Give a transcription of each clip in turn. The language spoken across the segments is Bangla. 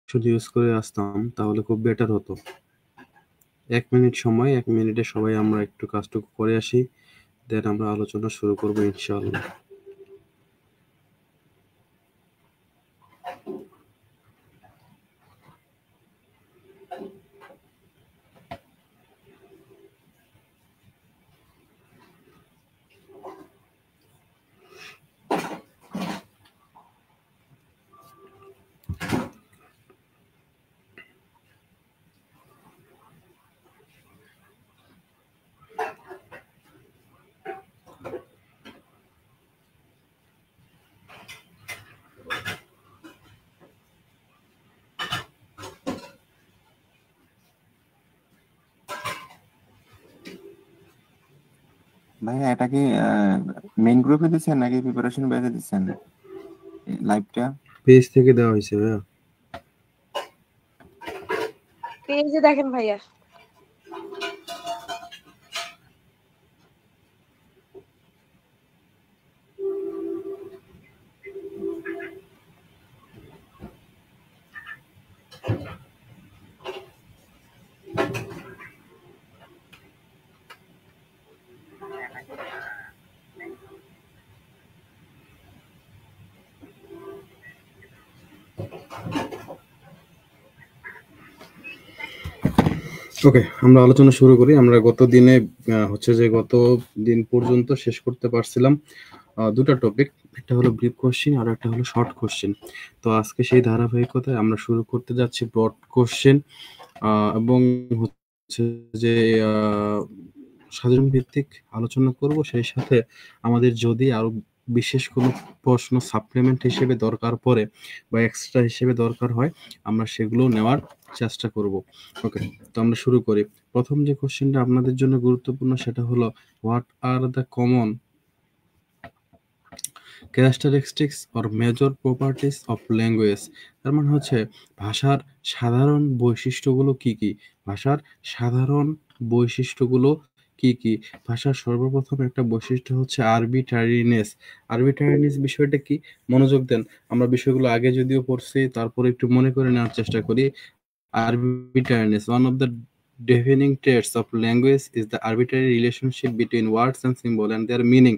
শুধু ইউজ করে আসতাম তাহলে খুব বেটার হতো। ১ মিনিট সময়, ১ মিনিটে সবাই আমরা একটু কাজটুকু করে আসি। দেন আমরা আলোচনা শুরু করব ইনশাআল্লাহ। ভাইয়া এটা কি মেইন গ্রুপে দিচ্ছেন নাকি প্রিপারেশন ব্যাচে দিচ্ছেন লাইভটা? পেজ থেকে দেওয়া হয়েছে ভাইয়া। পেজে দেখেন ভাইয়া। ওকে, আমরা আলোচনা শুরু করি। আমরা গত দিন পর্যন্ত শেষ করতে পারছিলাম দুটা টপিক। একটা হলো ব্রিফ কোশ্চেন আর একটা হলো শর্ট কোশ্চেন। তো আজকে সেই ধারাবাহিকতায় আমরা শুরু করতে যাচ্ছি ব্রড কোশ্চেন এবং হচ্ছে যে সাধারণ ভিত্তিক আলোচনা করব। সেই সাথে আমাদের যদি আরো বিশেষ কোনো প্রশ্ন সাপ্লিমেন্ট হিসেবে দরকার পড়ে বা এক্সট্রা হিসেবে দরকার হয়, আমরা সেগুলো নেওয়ার চেষ্টা করব। ওকে, তো আমরা শুরু করি। প্রথম যে কোশ্চেনটা আপনাদের জন্য গুরুত্বপূর্ণ সেটা হলো what are the common characteristics or major properties of language. তার মানে হচ্ছে ভাষার সাধারণ বৈশিষ্ট্যগুলো কি কি? ভাষার সাধারণ বৈশিষ্ট্যগুলো কি কি? ভাষার সর্বপ্রথম একটা বৈশিষ্ট্য হচ্ছে আরবিট্রারিনেস। আরবিট্রারিনেস বিষয়টা কি? মনোযোগ দেন। আমরা বিষয়গুলো আগে যদিও পড়ছি, তারপরে একটু মনে করে নেওয়ার চেষ্টা করি। Arbitrariness. One of the defining traits of language is the arbitrary relationship between words and symbol and their meaning.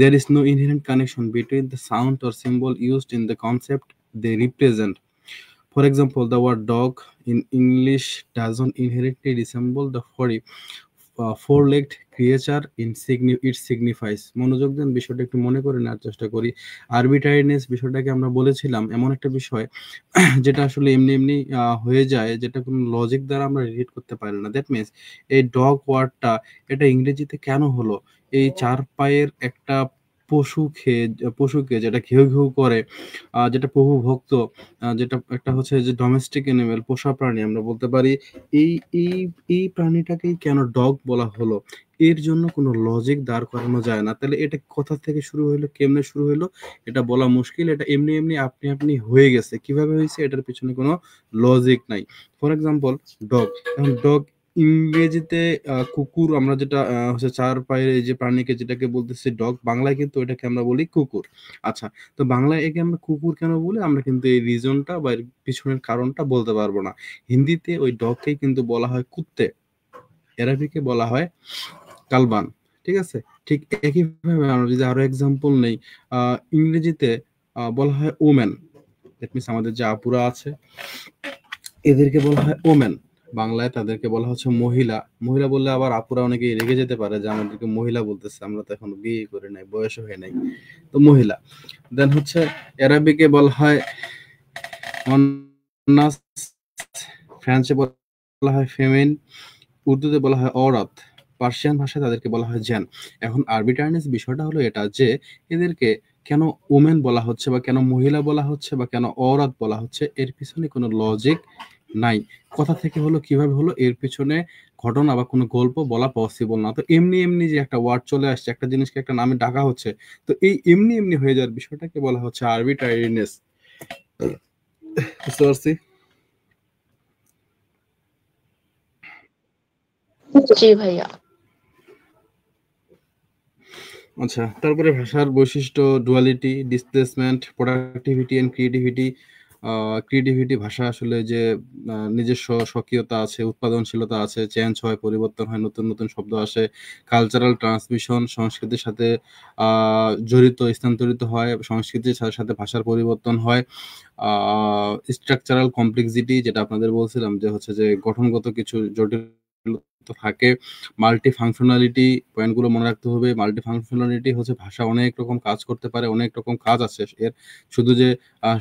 There is no inherent connection between the sound or symbol used in the concept they represent. For example, the word dog in English doesn't inherently resemble the four-legged creature it signifies. মনোযোগ দেন, বিষয়টা একটু মনে করে নেওয়ার চেষ্টা করি। আরবিট্রারিনেস বিষয়টাকে আমরা বলেছিলাম এমন একটা বিষয় যেটা আসলে এমনি এমনি হয়ে যায়, যেটা কোনো লজিক দ্বারা আমরা রিলেট করতে পারি না। দ্যাট মিনস এই ডগ ওয়ার্ডটা এটা ইংরেজিতে কেন হলো? এই চার পায়ের একটা পশুকে যেটা ঘেউ ঘেউ করে, যেটা প্রভু ভক্ত, যেটা একটা হচ্ছে যে ডোমেস্টিক এনিমেল, পোষা প্রাণী আমরা বলতে পারি। এই এই এই প্রাণীটাকেই কেন ডগ বলা হলো? এর জন্য কোনো লজিক দাঁড় করানো যায় না। তাহলে এটা কোথা থেকে শুরু হইলো, কেমনে শুরু হইলো এটা বলা মুশকিল। এটা এমনি এমনি আপনি আপনি হয়ে গেছে। কিভাবে হয়েছে এটার পিছনে কোনো লজিক নাই। For example dog. এখন ডগ ইংরেজিতে কুকুর, আমরা যেটা হচ্ছে চার পায়ের এই যে প্রাণীকে যেটাকে বলতেছি ডগ, বাংলায় কিন্তু এটাকে আমরা বলি কুকুর। আচ্ছা, তো বাংলায় একে আমরা কুকুর কেন বলি আমরা কিন্তু এই রিজনটা বা এর পিছনের কারণটা বলতে পারবো না। হিন্দিতে ওই ডগকেই কিন্তু বলা হয় কুত্তে, অ্যারাবিকে বলা হয় কালবান। ঠিক আছে? ঠিক একইভাবে আমরা যদি আরো এক্সাম্পল নেই, ইংরেজিতে বলা হয় ওম্যান। দ্যাট মিনস আমাদের যে আপুরা আছে এদেরকে বলা হয় ওম্যান। বাংলায় তাদেরকে বলা হচ্ছে মহিলা। মহিলা বললে আবার আপুরা অনেকেই রেগে যেতে পারে যে আমাদেরকে মহিলা বলতেছে, আমরা তো এখনো বিয়ে করে নাই, বয়স হয়ে নাই। তো মহিলা। দেন হচ্ছে অ্যারাবিকে বলা হয় অন্নাস, ফ্রান্সে বলা হয় ফেমিন, উর্দুতে বলা হয় অরাত, পার্সিয়ান ভাষায় তাদেরকে বলা হয় জ্যান। এখন আরবিট্রারিনেস বিষয়টা হলো এটা যে এদেরকে কেন ওমেন বলা হচ্ছে বা কেন মহিলা বলা হচ্ছে বা কেন অরাত বলা হচ্ছে, এর পিছনে কোনো লজিক নাই। কথা থেকে হলো, কিভাবে হলো, এর পিছনে ঘটনা বা কোনো গল্প বলা পসিবল না। তো এমনি এমনি যে একটা ওয়ার্ড চলে আসছে, একটা জিনিসকে একটা নামে ডাকা হচ্ছে, তো এই এমনি এমনি হয়ে যাওয়ার বিষয়টাকে বলা হচ্ছে আরবিট্রারিনেস। বুঝতে পারছি? জি ভাইয়া। আচ্ছা, তারপরে ভাষার বৈশিষ্ট্য duality, displacement, productivity and creativity. Creativity, ভাষা আসলে যে নিজস্ব স্বকীয়তা আছে, উৎপাদনশীলতা আছে, চেঞ্জ হয়, পরিবর্তন হয়, নতুন নতুন শব্দ আসে, কালচারাল ট্রান্সমিশন, সংস্কৃতির সাথে জড়িত, স্থানান্তরিত হয়, সংস্কৃতির সাথে সাথে ভাষার পরিবর্তন হয়, স্ট্রাকচারাল কমপ্লেক্সিটি, যেটা আপনাদের বলছিলাম যে হচ্ছে যে গঠনগত কিছু জটিলতা থাকে, মাল্টি ফাংশনালিটি, পয়েন্টগুলো মনে রাখতে হবে। মাল্টি ফাংশনালিটি হচ্ছে ভাষা অনেক রকম কাজ করতে পারে, অনেক রকম কাজ আছে এর।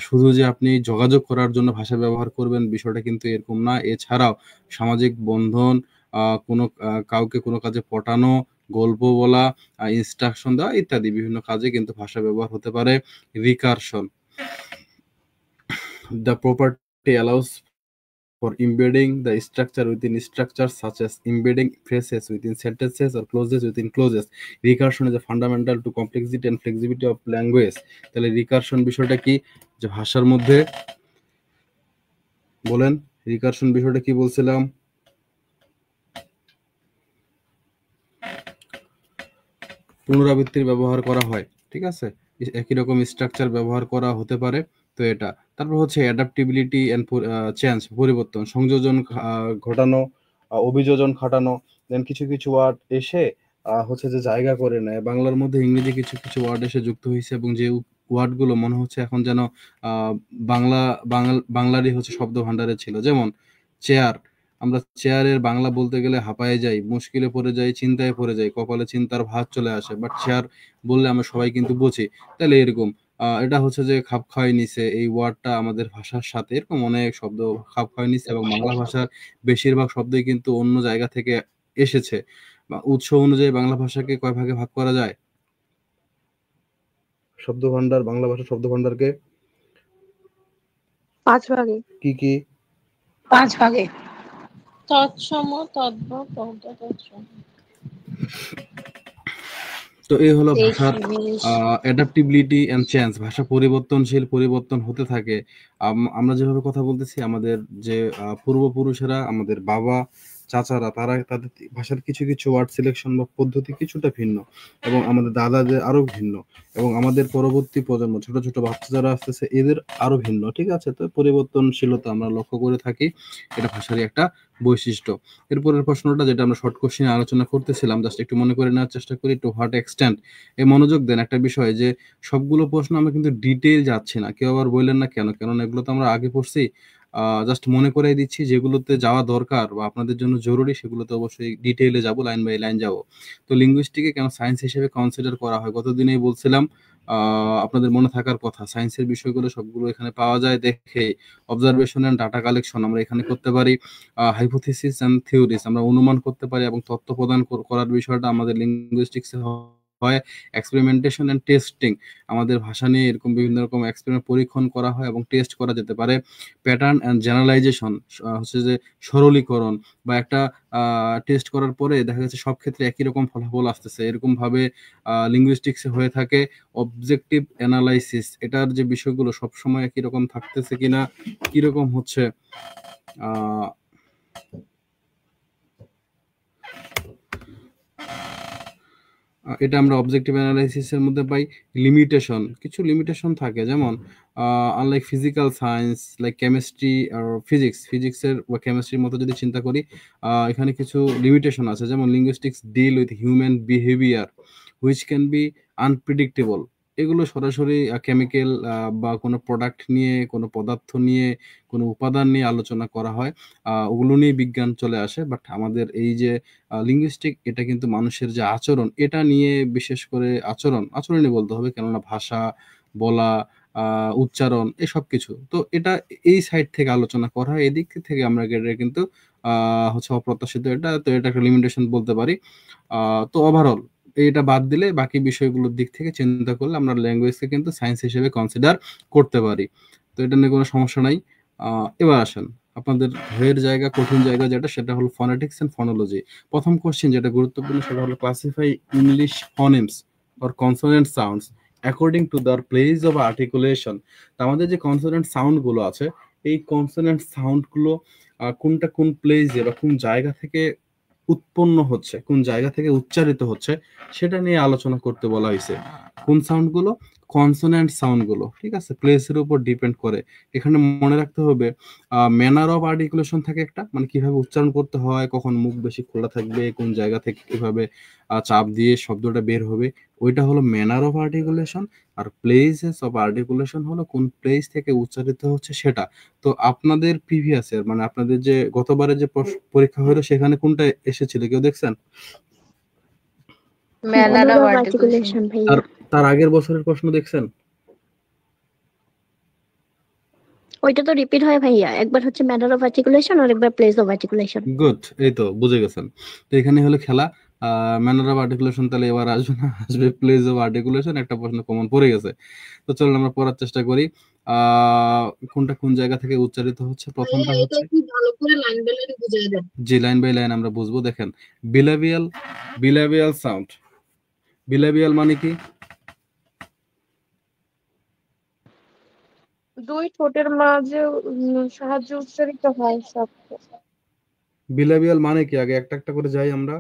শুধু যে আপনি যোগাযোগ করার জন্য ভাষা ব্যবহার করবেন বিষয়টা কিন্তু এরকম না। এছাড়াও সামাজিক বন্ধন, কাউকে কোনো কাজে পটানো, গল্প বলা, ইনস্ট্রাকশন দেওয়া ইত্যাদি বিভিন্ন কাজে কিন্তু ভাষা ব্যবহার হতে পারে। Recursion, the property allows for embedding the structure within structures, such as embedding phrases within sentences or clauses within clauses. Recursion is a fundamental to complexity and flexibility of language. তাহলে রিকারশন বিষয়টা কি? যে ভাষার মধ্যে, বলেন রিকারশন বিষয়টা কি বলছিলাম? পুনরাবৃত্তির ব্যবহার করা হয়, ঠিক আছে, একই রকম স্ট্রাকচার ব্যবহার করা হতে পারে। তো এটা, তারপর হচ্ছে অ্যাডাপ্টিবিলিটি এন্ড চেঞ্জ, পরিবর্তন, সংযোজন ঘটানো, অভিযোজন খাটানো। দেন কিছু কিছু ওয়ার্ড এসে হচ্ছে যে জায়গা করে নেয় বাংলার মধ্যে, ইংরেজি কিছু কিছু ওয়ার্ড এসে যুক্ত হয়েছে, এবং যে ওয়ার্ডগুলো মনে হচ্ছে এখন যেন বাংলা বাংলারই হচ্ছে শব্দ ভাণ্ডারে ছিল। যেমন চেয়ার, আমরা চেয়ারের বাংলা বলতে গেলে হাঁপায়ে যাই, মুশকিলে পড়ে যাই, চিন্তায় পড়ে যাই, কপালে চিন্তার ভাঁজ চলে আসে, বাট চেয়ার বললে আমরা সবাই কিন্তু বুঝি। তাহলে এরকম এটা হচ্ছে যে খাপ খাওয়াই নিছে এই ওয়ার্ডটা আমাদের ভাষার সাথে, এরকম অনেক শব্দ খাপ খাওয়াই নিছে, এবং বাংলা ভাষার বেশিরভাগ শব্দই কিন্তু অন্য জায়গা থেকে এসেছে। উৎস অনুযায়ী বাংলা ভাষাকে কয় ভাগে ভাগ করা যায়? শব্দ ভান্ডার, বাংলা ভাষার শব্দ ভান্ডারকে 5 ভাগে। কি কি? 5 ভাগে। তৎসম, তদ্ভব, তদ্ভব, তৎসম। তো এই হলো ভাষার অ্যাডাপ্টিবিলিটি এন্ড চেঞ্জ। ভাষা পরিবর্তনশীল, পরিবর্তন হতে থাকে। আমরা যেভাবে কথা বলতেছি, আমাদের যে পূর্বপুরুষেরা, আমাদের বাবা চাচারা, তারা তাদের ভাষার কিছু কিছু ওয়ার্ড সিলেকশন বা পদ্ধতি কিছুটা ভিন্ন, এবং আমাদের দাদাদের আরো ভিন্ন, এবং আমাদের পরবর্তী প্রজন্ম, ছোট ছোট বাচ্চা যারা আসতেছে, এদের আরো ভিন্ন, ঠিক আছে। তো পরিবর্তনশীলতা আমরা লক্ষ্য করে থাকি, এটা ভাষারই একটা বৈশিষ্ট্য। এরপরের প্রশ্নটা, যেটা আমরা শর্ট কোশ্চেনে আলোচনা করতেছিলাম, জাস্ট একটু মনে করে নেওয়ার চেষ্টা করি। টু হোয়াট এক্সটেন্ট, এই মনোযোগ দেন একটা বিষয়, যে সবগুলো প্রশ্ন আমরা কিন্তু ডিটেইল যাচ্ছি না, কেউ আবার বললেন না কেন, কেননা এগুলো তো আমরা আগে পড়ছি। জাস্ট মনে করাই দিচ্ছি, যেগুলোতে যাওয়া দরকার বা আপনাদের জন্য জরুরি সেগুলোতে অবশ্যই ডিটেইলে যাব, লাইন বাই লাইন যাব। তো লিঙ্গুইস্টিকে কেন সায়েন্স হিসেবে কনসিডার করা হয়, গতদিনেই বলছিলাম, আপনাদের মনে থাকার কথা, সায়েন্সের বিষয়গুলো সবগুলো এখানে পাওয়া যায় দেখে। অবজারভেশন এন্ড ডাটা কালেকশন আমরা এখানে করতে পারি, হাইপোথিসিস এন্ড থিওরিস আমরা অনুমান করতে পারি, এবং তথ্য প্রদান করার বিষয়টা আমাদের লিঙ্গুইস্টিক্সে হয়। এক্সপেরিমেন্টেশন এন্ড টেস্টিং, আমাদের ভাষা নিয়ে এরকম বিভিন্ন রকম এক্সপেরিমেন্ট, পরীক্ষণ করা হয় এবং টেস্ট করা যেতে পারে। প্যাটার্ন এন্ড জেনারেলাইজেশন হচ্ছে যে সরলীকরণ, বা একটা টেস্ট করার পরে দেখা যাচ্ছে সব ক্ষেত্রে একই রকম ফলাফল আসতেছে, এরকম ভাবে লিঙ্গুইস্টিক্সে হয়ে থাকে। অবজেক্টিভ অ্যানালাইসিস, এটার যে বিষয়গুলো সবসময় একই রকম থাকতেছে কিনা, কিরকম হচ্ছে এটা আমরা অবজেক্টিভ অ্যানালাইসিসের মধ্যে পাই। লিমিটেশন, কিছু লিমিটেশন থাকে, যেমন unlike physical science, like chemistry আর ফিজিক্সের বা কেমিস্ট্রির মতো যদি চিন্তা করি, এখানে কিছু লিমিটেশন আছে। যেমন linguistics deal with human behaviour which can be unpredictable, এগুলো সরাসরি কেমিক্যাল বা কোনো প্রোডাক্ট নিয়ে, কোনো পদার্থ নিয়ে, কোনো উপাদান নিয়ে আলোচনা করা হয়, ওগুলো নিয়ে বিজ্ঞান চলে আসে। বাট আমাদের এই যে লিঙ্গুইস্টিক, এটা কিন্তু মানুষের যে আচরণ, এটা নিয়ে, বিশেষ করে আচরণই বলতে হবে, কেননা ভাষা বলা, উচ্চারণ, এসব কিছু তো এটা এই সাইড থেকে আলোচনা করা হয়, এদিক থেকে আমরা গেলে কিন্তু হচ্ছে অপ্রত্যাশিত এটা, তো এটা একটা লিমিটেশন বলতে পারি। তো ওভারঅল এটা বাদ দিলে বাকি বিষয়গুলোর দিক থেকে চিন্তা করলে আমরা ল্যাঙ্গুয়েজকে কিন্তু সায়েন্স হিসেবে কনসিডার করতে পারি। তো এটা নিয়ে কোনো সমস্যা নাই। এবার আসেন, আপনাদের ভয়ের জায়গা, কঠিন জায়গা যেটা, সেটা হলো ফনেটিক্স এন্ড ফনোলজি। প্রথম কোশ্চেন যেটা গুরুত্বপূর্ণ, সেটা হলো classify English phonemes or consonant sounds according to the place of articulation. আমাদের যে কনসোনেন্ট সাউন্ড গুলো আছে, এই কনসোনেন্ট সাউন্ড গুলো কোনটা কোন প্লেসে বা কোন জায়গা থেকে উৎপন্ন হচ্ছে, কোন জায়গা থেকে উচ্চারিত হচ্ছে, সেটা নিয়ে আলোচনা করতে বলা হয়েছে। কোন সাউন্ড গুলো কনসোনেন্ট সাউন্ড গুলো, ঠিক আছে, প্লেসের উপর ডিপেন্ড করে। এখানে মনে রাখতে হবে ম্যানার অফ আর্টিকুলেশন থাকে একটা, মানে কিভাবে উচ্চারণ করতে হয়, কখন মুখ বেশি খোলা থাকবে, কোন জায়গা থেকে কিভাবে চাপ দিয়ে শব্দটা বের হবে, ওইটা হলো ম্যানার অফ আর্টিকুলেশন। আর প্লেসেস অফ আর্টিকুলেশন হলো কোন প্লেস থেকে উচ্চারিত হচ্ছে সেটা। তো আপনাদের প্রিভিয়াস ইয়ার, মানে আপনাদের যে গতবারে যে পরীক্ষা হলো সেখানে কোনটা এসেছিল কেউ দেখছেন? Manner Manner of of articulation. articulation ভাইয়া। তার আগের বছরের প্রশ্ন দেখছেন? ওইটা তো রিপিট হয় ভাইয়া, একবার হচ্ছে ম্যানার অফ আর্টিকুলেশন আর একবার প্লেস অফ আর্টিকুলেশন। গুড, এই তো বুঝে গেছেন। তো এখানে হলো খেলা ম্যানার অফ আর্টিকুলেশন, তাহলে এবার আসবে না, আসবে প্লেস অফ আর্টিকুলেশন। একটা প্রশ্ন কমন পড়ে গেছে। তো চলুন আমরা পড়ার চেষ্টা করি। কোনটা কোন জায়গা থেকে উচ্চারিত হচ্ছে। প্রথমটা হচ্ছে, ভালো করে লাইন বাই লাইন বুঝিয়ে দেন। জি, লাইন বাই লাইন আমরা বুঝবো। দেখেন, বিলাবিয়াল, বিলাবিয়াল সাউন্ড। বিলাবিয়াল মানে কি? দুই ঠোঁটের মাঝে সাহায্যে উচ্চারিত হয় শব্দ। বিলাবিয়াল মানে কি? আগে একটা একটা করে যাই আমরা।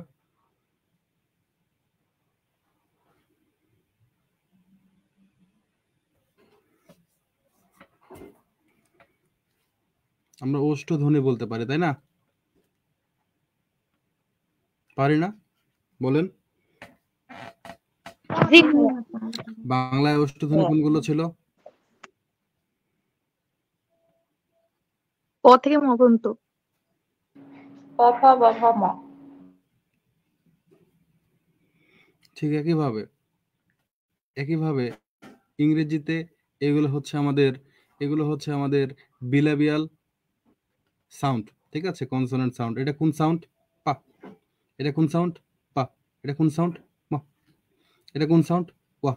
আমরা ওষ্ঠধ্বনি বলতে পারি, তাই না? পারি না? বলেন। বাংলায় ওষ্ঠধ্বনি কোনগুলো ছিল? ক থেকে ম পর্যন্ত। ক খ গ ঘ ম। ঠিক একইভাবে ইংরেজিতে এগুলো হচ্ছে আমাদের বিলাবিয়াল সাউন্ড, ঠিক আছে, কনসোনেন্ট সাউন্ড। এটা কোন সাউন্ড? পা। এটা কোন সাউন্ড? পা। এটা কোন সাউন্ড? মা। এটা কোন সাউন্ড? ওয়া।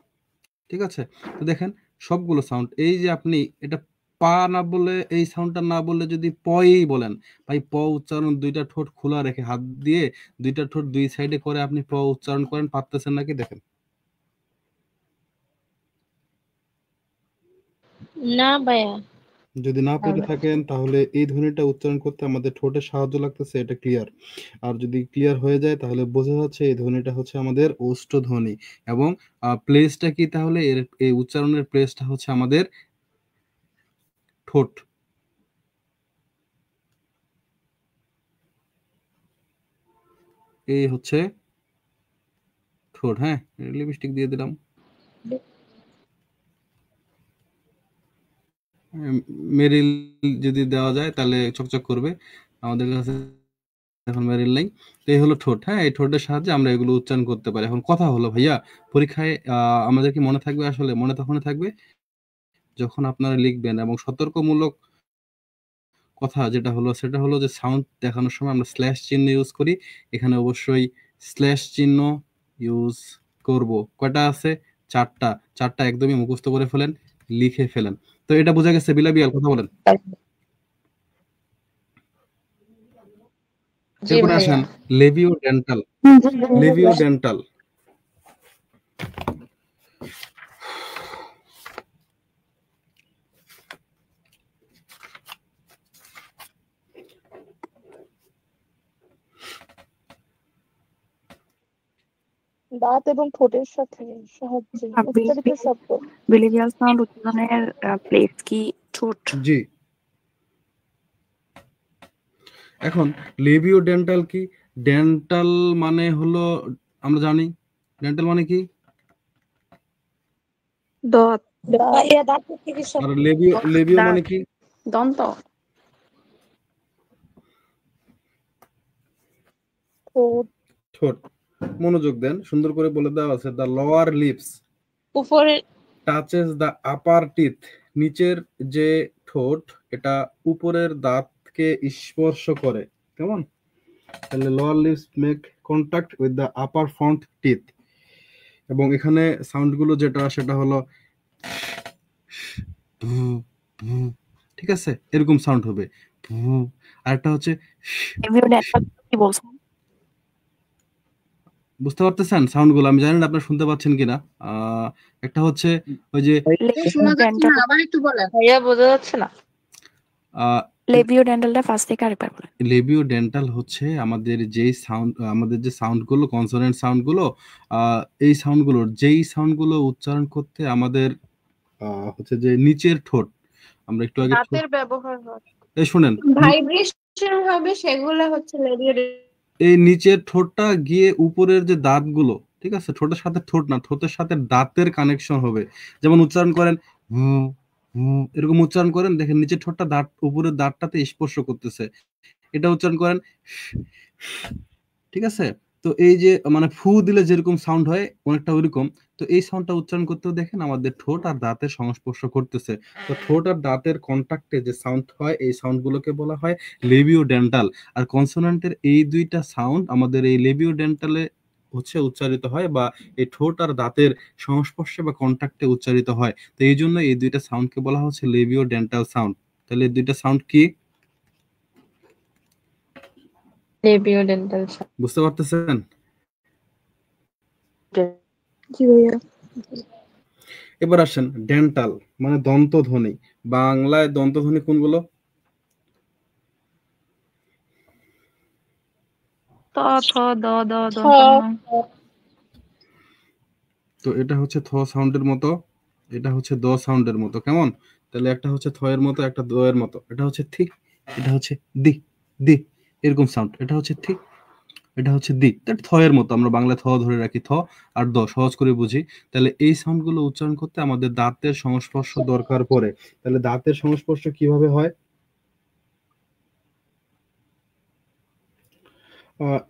ঠিক আছে। তো দেখেন সবগুলো সাউন্ড, এই যে আপনি এটা পা না বলে, এই সাউন্ডটা না বললে যদি পই বলেন, ভাই প উচ্চারণ দুইটা ঠোঁট খোলা রেখে হাত দিয়ে দুইটা ঠোঁট দুই সাইডে করে আপনি প উচ্চারণ করেন, পারতেছেন নাকি? দেখেন। না ভাইয়া। যদি না পেরে থাকেন তাহলে এই ধ্বনিটা উচ্চারণ করতে আমাদের ঠোঁটের সাহায্য লাগতেছে, এটা ক্লিয়ার। আর যদি ক্লিয়ার হয়ে যায় তাহলে বোঝা যাচ্ছে এই ধ্বনিটা হচ্ছে আমাদের ওষ্ঠধ্বনি। এবং প্লেসটা কি তাহলে? এই উচ্চারণের প্লেসটা হচ্ছে আমাদের ঠোঁট। এই হচ্ছে ঠোঁট। হ্যাঁ, লিপস্টিক দিয়ে দিলাম। মেরিল যদি দেওয়া যায় তাহলে চকচক করবে, আমাদের কাছে এখন মেরিল নেই। তো এই হলো ঠোঁট। হ্যাঁ, এই ঠোঁটের সাহায্যে আমরা এগুলো উচ্চারণ করতে পারি। এখন কথা হলো ভাইয়া, পরীক্ষায় আমাদের কি মনে থাকবে? আসলে মনে তখনই থাকবে যখন আপনারা লিখবেন। এবং সতর্কমূলক কথা যেটা হলো সেটা হলো যে সাউন্ড দেখানোর সময় আমরা স্ল্যাশ চিহ্ন ইউজ করি। এখানে অবশ্যই স্ল্যাশ চিহ্ন ইউজ করব। কয়টা আছে? চারটা। চারটা একদমই মুখস্থ করে ফেলেন, লিখে ফেলেন। তো এটা বোঝা গেছে? বিলাবিয়াল কথা বলেন। জি এরপরে ভাইয়া। আসেন লেবিও ডেন্টাল। লেবিও ডেন্টাল দাঁত এবং ঠোঁটের সাথে সাহায্যে উচ্চারিত শব্দ। বিলিভিয়াল সাউন্ড উচ্চারণের প্লেস কি ঠোঁট? জি। এখন লেবিও ডেন্টাল কি? ডেন্টাল মানে হলো, আমরা জানি ডেন্টাল মানে কি? দাঁত। আর লেবিও মানে কি? দন্ত। ঠোঁট। মনোযোগ দেন, সুন্দর করে বলে দেওয়া আছে, দ্য লোয়ার লিপস উপরে টাচেস দ্য আপার টিথ। নিচের যে ঠোঁট এটা উপরের দাঁতকে স্পর্শ করে, কেমন? তাহলে lower lips make contact with the upper front teeth. এবং এখানে সাউন্ডগুলো যেটা সেটা হলো, ঠিক আছে, এরকম সাউন্ড হবে। আরেকটা হচ্ছে, কি বলছেন? বুঝতে পারতেছেন সাউন্ডগুলো? আমি জানি না আপনারা শুনতে পাচ্ছেন কিনা। একটা হচ্ছে ওই যে শোনা যাচ্ছে না, আবার একটু বলেন। ভাইয়া বোঝা যাচ্ছে না। লেবিও ডেন্টালটা ফার্স্ট থেকে আরেকবার বলেন। লেবিও ডেন্টাল হচ্ছে আমাদের যেই সাউন্ড, আমাদের যে সাউন্ডগুলো, কনসোনেন্ট সাউন্ডগুলো, এই সাউন্ডগুলোর যেই সাউন্ডগুলো উচ্চারণ করতে আমাদের হচ্ছে যে নিচের ঠোঁট, আমরা একটু আগে দাঁতের ব্যবহার হয়, এই শুনেন, ভাইব্রেশন হবে, সেগুলো হচ্ছে লেবিও। এই নিচের ঠোঁটটা গিয়ে উপরের যে দাঁতগুলো, ঠিক আছে, ঠোঁটের সাথে ঠোঁট না, ঠোঁটের সাথে দাঁতের কানেকশন হবে। যেমন উচ্চারণ করেন এরকম উচ্চারণ করেন, দেখেন নিচের ঠোঁটটা দাঁত উপরের দাঁতটাতে স্পর্শ করতেছে, এটা উচ্চারণ করেন, ঠিক আছে। তো এই যে মানে ফু দিলে যেরকম সাউন্ড হয় অনেকটা ওইরকম। তো এই সাউন্ডটা উচ্চারণ করতেও দেখেন আমাদের ঠোঁট আর দাঁতের সংস্পর্শ করতেছে। তো ঠোঁট আর দাঁতের কন্টাক্টে যে সাউন্ড হয়, এই সাউন্ডগুলোকে বলা হয় লেবিও ডেন্টাল। আর কনসোনেন্টের এই দুইটা সাউন্ড আমাদের এই লেবিও ডেন্টালে হচ্ছে উচ্চারিত হয়, বা এই ঠোঁট আর দাঁতের সংস্পর্শে বা কন্টাক্টে উচ্চারিত হয়। তো এই জন্য এই দুইটা সাউন্ডকে বলা হচ্ছে লেবিও ডেন্টাল সাউন্ড। তাহলে এই দুইটা সাউন্ড কি লেবিও ডেন্টাল বুঝতে পারতেছেন? জি ভাইয়া। এবার আসেন ডেন্টাল মানে দন্তধ্বনি। বাংলায় দন্তধ্বনি কোনগুলো? ত থ দ দ ছ, তো এটা হচ্ছে থ সাউন্ডের মতো, এটা হচ্ছে দ সাউন্ডের মতো। কেমন? তাহলে একটা হচ্ছে থ এর মতো, একটা দ এর মতো। এটা হচ্ছে ঠিক, এটা হচ্ছে দি, দি এরকম সাউন্ড। এটা হচ্ছে ঠিক, এটা হচ্ছে দি। দ্যাট থ এর মতো। আমরা বাংলায় থ ধরে রাখি, থ আর দ সহজ করে বুঝি। তাহলে এই সাউন্ডগুলো উচ্চারণ করতে আমাদের দাঁতের সংস্পর্শ দরকার পড়ে। তাহলে দাঁতের সংস্পর্শ কিভাবে হয়?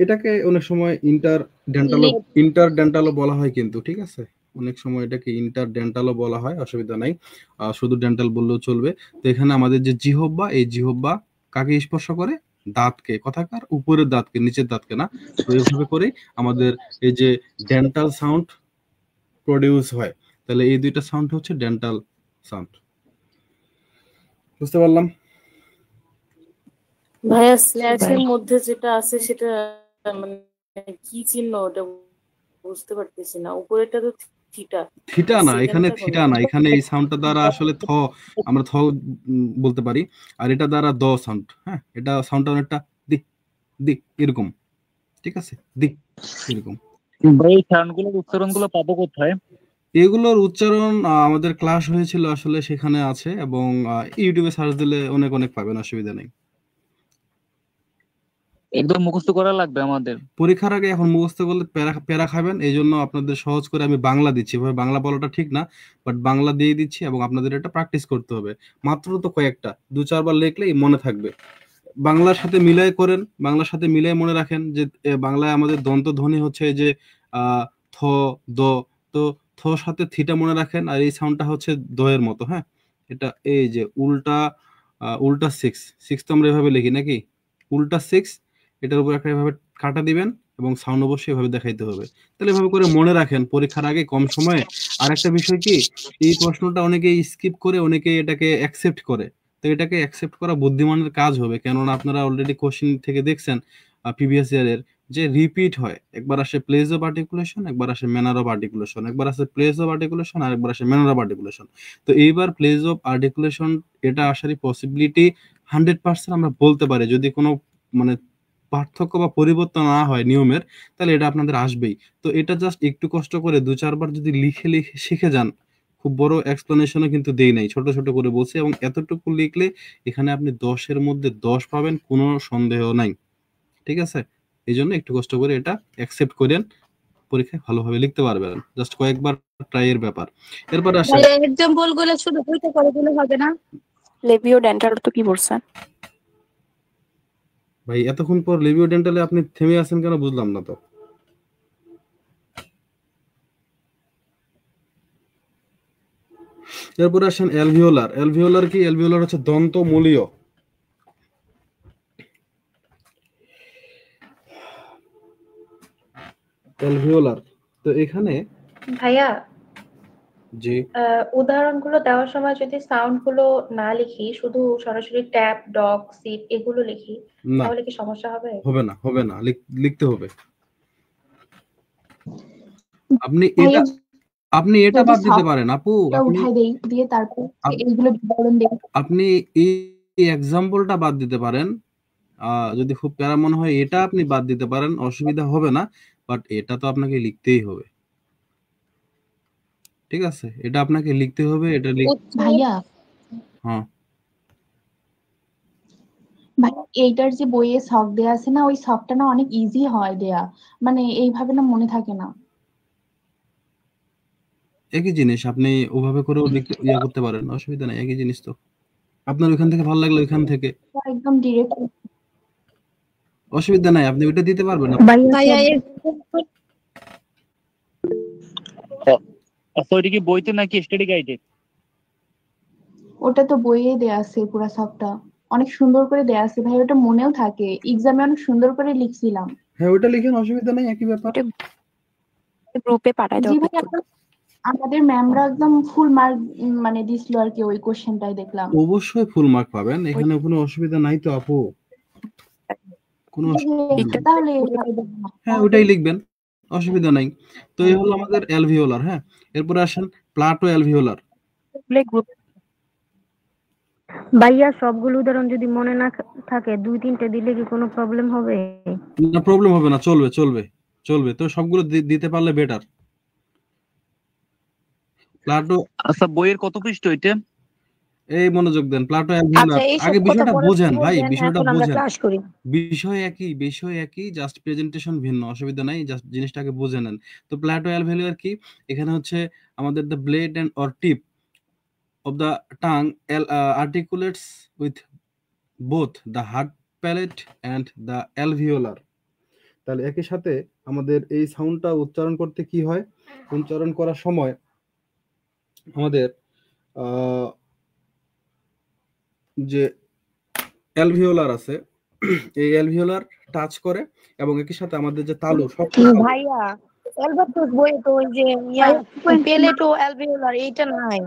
এটাকে অনেক সময় ইন্টারডেন্টালও বলা হয় কিন্তু, ঠিক আছে। অনেক সময় এটাকে ইন্টারডেন্টালও বলা হয়, অসুবিধা নাই। শুধু ডেন্টাল বললেও চলবে। তো এখানে আমাদের যে জিহ্বা, এই জিহ্বা কাকে স্পর্শ করে? দাঁতকে। কথাকার উপরের দাঁতকে, নিচের দাঁতকে না। তো এইভাবে করেই আমাদের এই যে ডেন্টাল সাউন্ড প্রডিউস হয়। তাহলে এই দুইটা সাউন্ড হচ্ছে ডেন্টাল সাউন্ড। বুঝতে পারলাম? ভাইয়া স্ল্যাশের মধ্যে যেটা আছে সেটা মানে কি চিহ্ন, ওটা বুঝতে পারতেছি না। উপরেটা তো থিটা, থিটা না, এখানে থিটা না, এখানে এই সাউন্ডটা দ্বারা আসলে থ, আমরা থ বলতে পারি। আর এটা দ্বারা দ সাউন্ড। হ্যাঁ, এটা সাউন্ডটা অনেকটা দি, দি এরকম, ঠিক আছে, দি এরকম। এই সাউন্ডগুলোর উচ্চারণগুলো পাবো কোথায়? এগুলোর উচ্চারণ আমাদের ক্লাস হয়েছিল আসলে, সেখানে আছে, এবং ইউটিউবে সার্চ দিলে অনেক অনেক পাবেন, অসুবিধা নেই। একদম মুখস্থ করা লাগবে আমাদের? পরীক্ষার আগে এখন মুখস্থ করলে প্যারা খাবেন। এই জন্য আপনাদের সহজ করে আমি বাংলা দিচ্ছি। এভাবে বাংলা বলাটা ঠিক না, বাট বাংলা দিয়ে দিচ্ছি, এবং আপনাদের এটা প্র্যাকটিস করতে হবে। মাত্র তো কয়েকটা, 2-4 বার লিখলেই মনে থাকবে। বাংলার সাথে মিলাই করেন, বাংলার সাথে মিলাই মনে রাখেন যে বাংলায় আমাদের দন্তধ্বনি হচ্ছে এই যে থ, দ। তো থ সাথে থিটা মনে রাখেন, আর এই সাউন্ডটা হচ্ছে দ এর মতো। হ্যাঁ, এটা এই যে উল্টা, উল্টা 6 তো আমরা এভাবে লিখি নাকি? উল্টা 6, এটার উপর একটা এভাবে কাটা দিবেন, এবং সাউন্ড অবশ্যই এভাবে দেখাইতে হবে। তাহলে এভাবে করে মনে রাখেন পরীক্ষার আগে কম সময়ে। আর একটা বিষয় কি, এই প্রশ্নটা অনেকেই স্কিপ করে, অনেকেই এটাকে অ্যাকসেপ্ট করে। তো এটাকে অ্যাকসেপ্ট করা বুদ্ধিমানের কাজ হবে, কেননা আপনারা অলরেডি কোশ্চেন থেকে দেখছেন প্রিভিয়াস ইয়ারের যে রিপিট হয়। একবার আসে প্লেস অফ আর্টিকুলেশন, একবার আসে ম্যানার অফ আর্টিকুলেশন, একবার আসে প্লেস অফ আর্টিকুলেশন, আর একবার আসে ম্যানার অফ আর্টিকুলেশন। তো এইবার প্লেস অফ আর্টিকুলেশন এটা আসারই পসিবিলিটি 100% আমরা বলতে পারি, যদি কোনো মানে পার্থক্য বা পরিবর্তন না হয় নিয়মের, তাহলে এটা আপনাদের আসবেই। তো এটা জাস্ট একটু কষ্ট করে 2-4 বার যদি লিখে লিখে শিখে যান, খুব বড় এক্সপ্লেনেশনও কিন্তু দেই নাই, ছোট ছোট করে বলছি, এবং এতটুকু লিখলে এখানে আপনি 10-এর মধ্যে 10 পাবেন, কোনো সন্দেহ নাই, ঠিক আছে। এই জন্য একটু কষ্ট করে এটা অ্যাকসেপ্ট করেন, পরীক্ষায় ভালোভাবে লিখতে পারবেন। জাস্ট কয়েকবার ট্রাই এর ব্যাপার। এরপর আসেন, এক্সাম্পল গুলো শুধু বইতে করে দিলে হবে না? লেবিও ডেন্টাল তো কি বলছেন? ভাই এতক্ষণ পর লেবিও ডেন্টালে আপনি থেমে আছেন কেন, বুঝলাম না তো। এরপর আসেন অ্যালভিওলার। অ্যালভিওলার কি? অ্যালভিওলার হচ্ছে দন্তমূলীয়। অ্যালভিওলার, তো এখানে ভাইয়া যে উদাহরণগুলো দেওয়ার সময় যদি সাউন্ড গুলো না লিখি, শুধু সরাসরি ট্যাপ, ডগ, সিট এগুলো লিখি, না, তাহলে কি সমস্যা হবে? হবে না, হবে না, লিখতে হবে। আপনি ভাইয়া এটা যদি বাদ দিতে পারেন আপু, আপনি উঠাই দেই, দিয়ে তারপর এইগুলো বিবরণ দেই। আপনি এই এক্সাম্পলটা বাদ দিতে পারেন, যদি খুব প্যারা মনে হয় এটা আপনি বাদ দিতে পারেন, অসুবিধা হবে না, বাট এটা তো আপনাকে লিখতেই হবে। ঠিক আছে, এটা আপনাকে লিখতে হবে, এটা ভাইয়া হ্যাঁ ভাই এইটার যে বইয়ে ছক দেয়া আছে না, ওই ছকটা না অনেক ইজি হয় দেয়া, মানে এইভাবে না মনে থাকে না। একই জিনিস, আপনি ওভাবে করেও ইয়া করতে পারেন, অসুবিধা নাই, একই জিনিস তো। আপনার ওইখান থেকে ভালো লাগলো ওইখান থেকে, একদম ডিরেক্ট। অসুবিধা নাই, আপনি ওইটা দিতে পারবেন না। ভাইয়া আচ্ছা, ওইটা কি বইতে নাকি স্টাডি গাইডে? ওটা তো বইয়ে দেয়া আছে, পুরা ছকটা অনেক সুন্দর করে দেয়া আছে ভাই, ওটা মনেও থাকে, এক্সামে অনেক সুন্দর করে লিখছিলাম। হ্যাঁ ওইটা লিখেন, অসুবিধা নাই, একই ব্যাপার। গ্রুপে পাঠাই জি দাও। ভাই, আমাদের ম্যামরা একদম ফুল মার্ক মানে দিছিল আর কি, ওই কোশ্চেনটাই দেখলাম। অবশ্যই ফুল মার্ক পাবেন, এখানে কোনো অসুবিধা নাই তো আপু, কোনো তাহলে হ্যাঁ ওইটাই লিখবেন, অসুবিধা নাই। তো এই হলো আমাদের অ্যালভিওলার। হ্যাঁ, এরপরে আসেন প্লাটো অ্যালভিওলার। ভাইয়া সবগুলো উদাহরণ যদি মনে না থাকে 2-3টে দিলে কি কোনো প্রবলেম হবে? না, প্রবলেম হবে না, চলবে চলবে চলবে, তো সবগুলো দিতে পারলে বেটার। প্লাটো, আচ্ছা, বইয়ের কত পৃষ্ঠা ওইটা? এই মনোযোগ দেন, প্লাটো অ্যালভিওলার। আগে বিষয়টা বোঝেন ভাই, বিষয়টা বোঝেন, ক্লাস করি। বিষয় একই, জাস্ট প্রেজেন্টেশন ভিন্ন, অসুবিধা নাই, জাস্ট জিনিসটাকে বুঝে নেন। তো প্লাটো অ্যালভিওলার কি, এখানে হচ্ছে আমাদের the blade and or tip of the tongue articulates with both the hard palate and the alveolar. তাহলে একই সাথে আমাদের এই সাউন্ডটা উচ্চারণ করতে কি হয়, উচ্চারণ করার সময় আমাদের যে অ্যালভিওলার আছে, এই অ্যালভিওলার টাচ করে, এবং একই সাথে আমাদের যে তালু সব ভাইয়া অ্যালবার্টোস বইয়ে তো ওই যে পেলেটো অ্যালভিওলার এইটা নাই।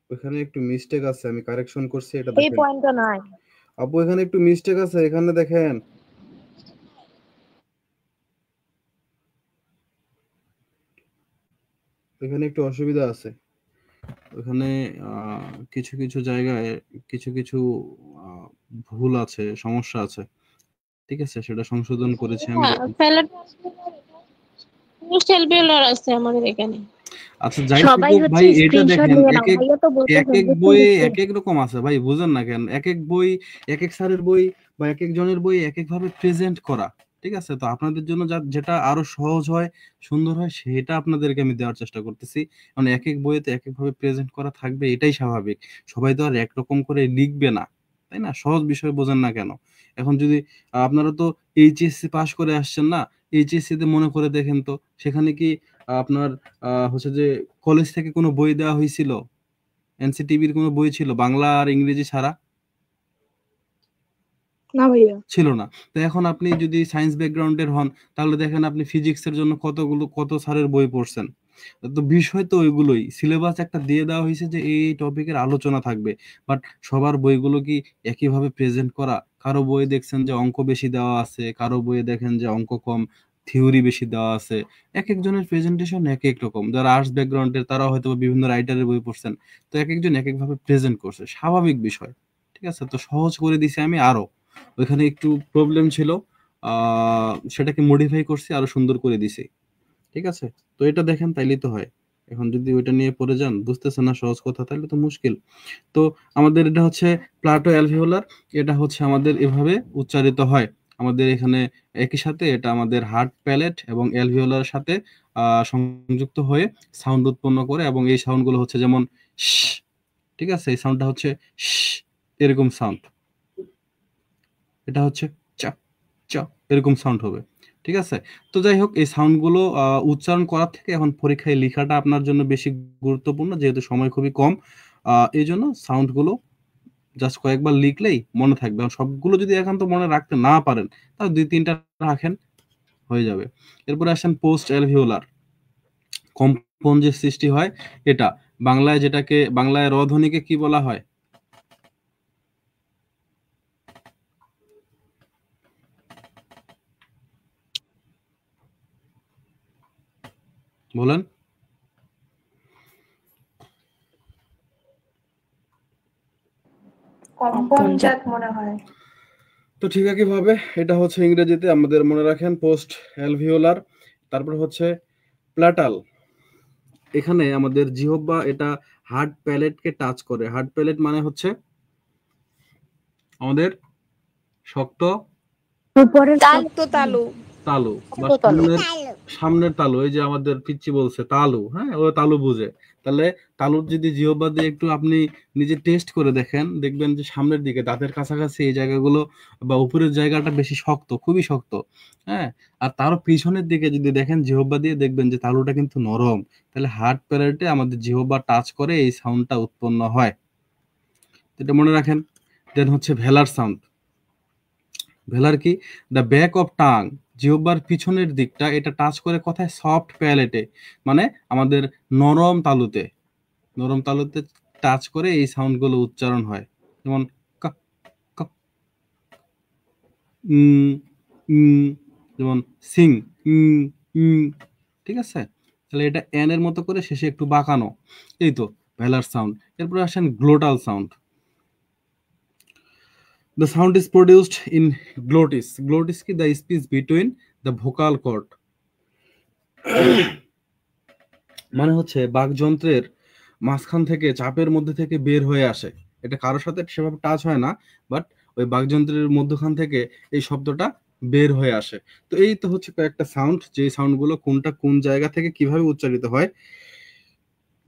ওখানে একটু মিস্টেক আছে, আমি কারেকশন করছি, এটা এই দেখেন পয়েন্টটা নাই। আপু, এখানে একটু মিস্টেক আছে, এখানে দেখেন, এখানে একটু অসুবিধা আছে, ওখানে কিছু কিছু জায়গায় কিছু কিছু ভুল আছে, সমস্যা আছে। ঠিক আছে, সেটা সংশোধন করেছি আমি। আছে আমাদের এখানে। আচ্ছা যাই সবাই হোক হচ্ছে ভাই, এটা স্ক্রিনশট দেখেন, নিয়ে নাও, এক এক ভাইয়া তো বলতেছেন এক যে বই এক এক রকম আছে ভাই, বুঝেন না কেন? এক এক বই, এক এক স্যারের বই বা এক একজনের বই এক এক ভাবে প্রেজেন্ট করা। ঠিক আছে, তো আপনাদের জন্য যেটা আরো সহজ হয়, সুন্দর হয়, সেটা আপনাদেরকে আমি দেওয়ার চেষ্টা করতেছি। মানে এক এক বইতে এক এক ভাবে প্রেজেন্ট করা থাকবে, এটাই স্বাভাবিক। সবাই তো আর একরকম করে লিখবে না, তাই না? সহজ বিষয় বোঝেন না কেন? এখন যদি আপনারা তো এইচএসসি পাশ করে আসছেন না, এইচএসসি তে মনে করে দেখেন তো, সেখানে কি আপনার হচ্ছে যে কলেজ থেকে কোনো বই দেওয়া হয়েছিল? এনসিটিভির কোনো বই ছিল বাংলা আর ইংরেজি ছাড়া? না ভাইয়া। ছিল না। তো এখন আপনি যদি সায়েন্স ব্যাকগ্রাউন্ডের হন, তাহলে দেখেন আপনি ফিজিক্সের জন্য কত স্যারের বই পড়ছেন। তো বিষয় তো ওইগুলোই, সিলেবাস একটা দিয়ে দেওয়া হয়েছে যে এই টপিকের আলোচনা থাকবে, বাট সবার বইগুলো কি একইভাবে প্রেজেন্ট করা? কারো বইয়ে দেখছেন যে অঙ্ক বেশি দেওয়া আছে, কারো বইয়ে দেখেন যে অঙ্ক কম, থিওরি বেশি দেওয়া আছে। এক একজনের প্রেজেন্টেশন এক এক রকম। যারা আর্টস ব্যাকগ্রাউন্ডের তারা হয়তো বিভিন্ন রাইটারের বই পড়ছেন, তো এক একজন এক একভাবে প্রেজেন্ট করছে, স্বাভাবিক বিষয়। ঠিক আছে, তো সহজ করে দিছি আমি আরো, ওইখানে একটু প্রবলেম ছিল, সেটাকে মডিফাই করছি, আরো সুন্দর করে দিছি। ঠিক আছে, তো এটা দেখেন, তাইলেই তো হয়। এখন যদি ওইটা নিয়ে পড়ে যান, বুঝতেছেন না সহজ কথা, তাহলে তো মুশকিল। তো আমাদের এটা হচ্ছে প্লাটো অ্যালভিওলার, এটা হচ্ছে আমাদের এভাবে উচ্চারিত হয়। আমাদের এখানে একই সাথে এটা আমাদের হার্ট প্যালেট এবং অ্যালভিওলার সাথে সংযুক্ত হয়ে সাউন্ড উৎপন্ন করে, এবং এই সাউন্ডগুলো হচ্ছে যেমন শ, ঠিক আছে, এই সাউন্ডটা হচ্ছে শ, এরকম সাউন্ড। এটা হচ্ছে চ, চ, এরকম সাউন্ড হবে। ঠিক আছে, তো যাই হোক, এই সাউন্ডগুলো উচ্চারণ করার থেকে এখন পরীক্ষায় লেখাটা আপনার জন্য বেশি গুরুত্বপূর্ণ, যেহেতু সময় খুবই কম। এই জন্য সাউন্ডগুলো জাস্ট কয়েকবার লিখলেই মনে থাকবে। আর সবগুলো যদি একান্ত মনে রাখতে না পারেন, তাহলে 2-3টা রাখেন, হয়ে যাবে। এরপরে আসেন পোস্ট অ্যালভিওলার কম্পন যে সৃষ্টি হয়, এটা বাংলায় রধ্বনিকে কি বলা হয়? বলেন। পঞ্জাব মনে হয়। তো ঠিক একইভাবে এটা হচ্ছে ইংরেজিতে আমাদের মনে রাখেন পোস্ট অ্যালভিওলার। তারপর হচ্ছে প্ল্যাটাল। এখানে আমাদের জিহ্বা এটা হার্ড প্যালেটকে টাচ করে। হার্ড প্যালেট মানে হচ্ছে আমাদের শক্ত উপরের তালু তালু বা তালু। সামনের তালু। এই যে আমাদের পিচ্চি বলছে তালু, হ্যাঁ ও তালু বুঝে। তাহলে তালুর যদি জিহ্বা দিয়ে একটু আপনি নিজে টেস্ট করে দেখেন, দেখবেন যে সামনের দিকে দাঁতের কাছাকাছি এই জায়গাগুলো বা উপরের জায়গাটা বেশি শক্ত, খুবই শক্ত। হ্যাঁ, আর তারও পিছনের দিকে যদি দেখেন জিহ্বা দিয়ে, দেখবেন যে তালুটা কিন্তু নরম। তাহলে হার্ড প্যালেটে আমাদের জিহ্বা টাচ করে এই সাউন্ডটা উৎপন্ন হয়। এটা মনে রাখেন। দেন হচ্ছে ভেলার সাউন্ড। ভেলার কি? দ্য ব্যাক অফ টাং, জিহ্বার পিছনের দিকটা এটা টাচ করে কোথায়? সফট প্যালেটে, মানে আমাদের নরম তালুতে। নরম তালুতে টাচ করে এই সাউন্ডগুলো উচ্চারণ হয়। যেমন ক ক, যেমন সিং, ঠিক আছে? তাহলে এটা এন এর মতো করে শেষে একটু বাঁকানো। এই তো ভেলার সাউন্ড। এরপরে আসেন glottal sound. The sound is produced in glottis. Glottis ki the space between the vocal cord. মানে হচ্ছে বাকযন্ত্রের মাঝখান থেকে, চাপের মধ্যে থেকে বের হয়ে আসে। এটা কারোর সাথে সেভাবে টাচ হয় না, বাট ওই বাকযন্ত্রের মধ্যখান থেকে এই শব্দটা বের হয়ে আসে। তো এই তো হচ্ছে কয়েকটা সাউন্ড, যে সাউন্ডগুলো কোনটা কোন জায়গা থেকে কিভাবে উচ্চারিত হয়,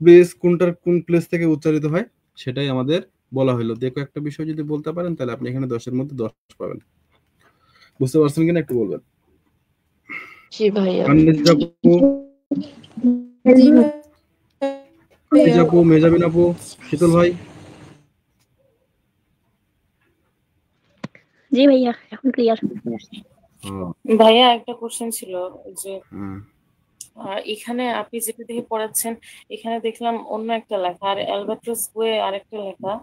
বেস কোনটার কোন প্লেস থেকে উচ্চারিত হয়, সেটাই আমাদের বলা হলো। দেখো একটা বিষয় যদি বলতে পারেন তাহলে আপনি এখানে 10-এর মধ্যে 10 পাবেন। বুঝতে পারছেন কিনা একটু বলবেন। জি ভাইয়া। আপু, মেজাবিন আপু, শীতল ভাই। জি ভাইয়া, এখন ক্লিয়ার। ভাইয়া একটা কোশ্চেন ছিল যে এখানে আপনি যেটা দেখে পড়াচ্ছেন, এখানে দেখলাম অন্য একটা লেখা, আর অ্যালবাট্রস বইয়ে আরেকটা লেখা।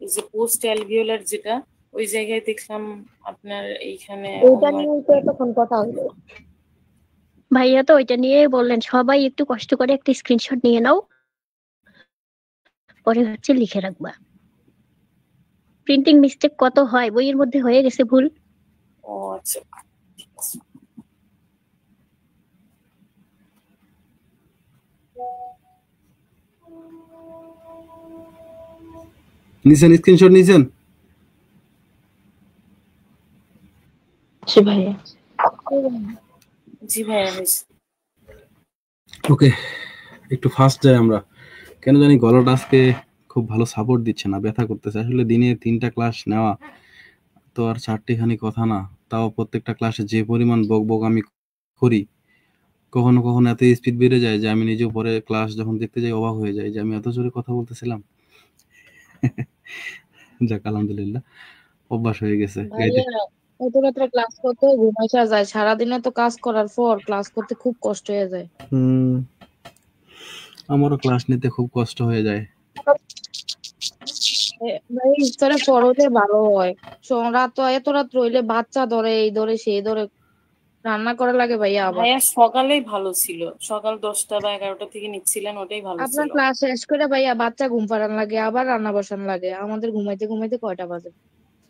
এই যে পোস্ট অ্যালভিওলার যেটা, ওই জায়গায় দেখলাম আপনার এইখানে এটা নিয়ে তো তখন কথা হলো। ভাইয়া তো ওইটা নিয়ে বললেন, সবাই একটু কষ্ট করে একটা স্ক্রিনশট নিয়ে নাও, পরে হচ্ছে লিখে রাখবা। প্রিন্টিং মিস্টেক কত হয়, বইয়ের মধ্যে হয়ে গেছে ভুল। ও আচ্ছা, ঠিক আছে। নিছেন স্ক্রিনশট নিছেন? জি ভাইয়া। জি ভাইয়া হয়েছে। ওকে, একটু ফাস্ট যাই আমরা। কেন জানি গলাটা আজকে খুব ভালো সাপোর্ট দিচ্ছে না, ব্যথা করতেছে। আসলে দিনে 3টা ক্লাস নেওয়া তো আর 4টিখানি কথা না। তাও প্রত্যেকটা ক্লাসে যে পরিমাণ বকবক আমি করি, কখনো কখনো এত স্পিড বেড়ে যায় যে আমি নিজেও পরে ক্লাস যখন দেখতে যাই অবাক হয়ে যাই যে আমি এত জোরে কথা বলতেছিলাম। যাক আলহামদুলিল্লাহ, অভ্যাস হয়ে গেছে। এত রাত্রে ক্লাস করতে ঘুমাইসা যায়, সারাদিনে তো কাজ করার পর ক্লাস করতে খুব কষ্ট হয়ে যায়। আমারও ক্লাস নিতে খুব কষ্ট হয়ে যায়। ভাই ইফতারে পড়লে ভালো হয়। রাত তো এত রাত রইলে বাচ্চা ধরে, এই ধরে সেই ধরে, রান্না করা লাগে ভাইয়া। আবার ভাইয়া সকালেই ভালো ছিল, সকাল 10টা বা 11টা থেকে নিচ্ছিলেন, ওটাই ভালো আপনার ছিল। ক্লাস শেষ করে ভাইয়া বাচ্চা ঘুম পাড়ান লাগে, আবার রান্না বসান লাগে, আমাদের ঘুমাইতে ঘুমাইতে কয়টা বাজে,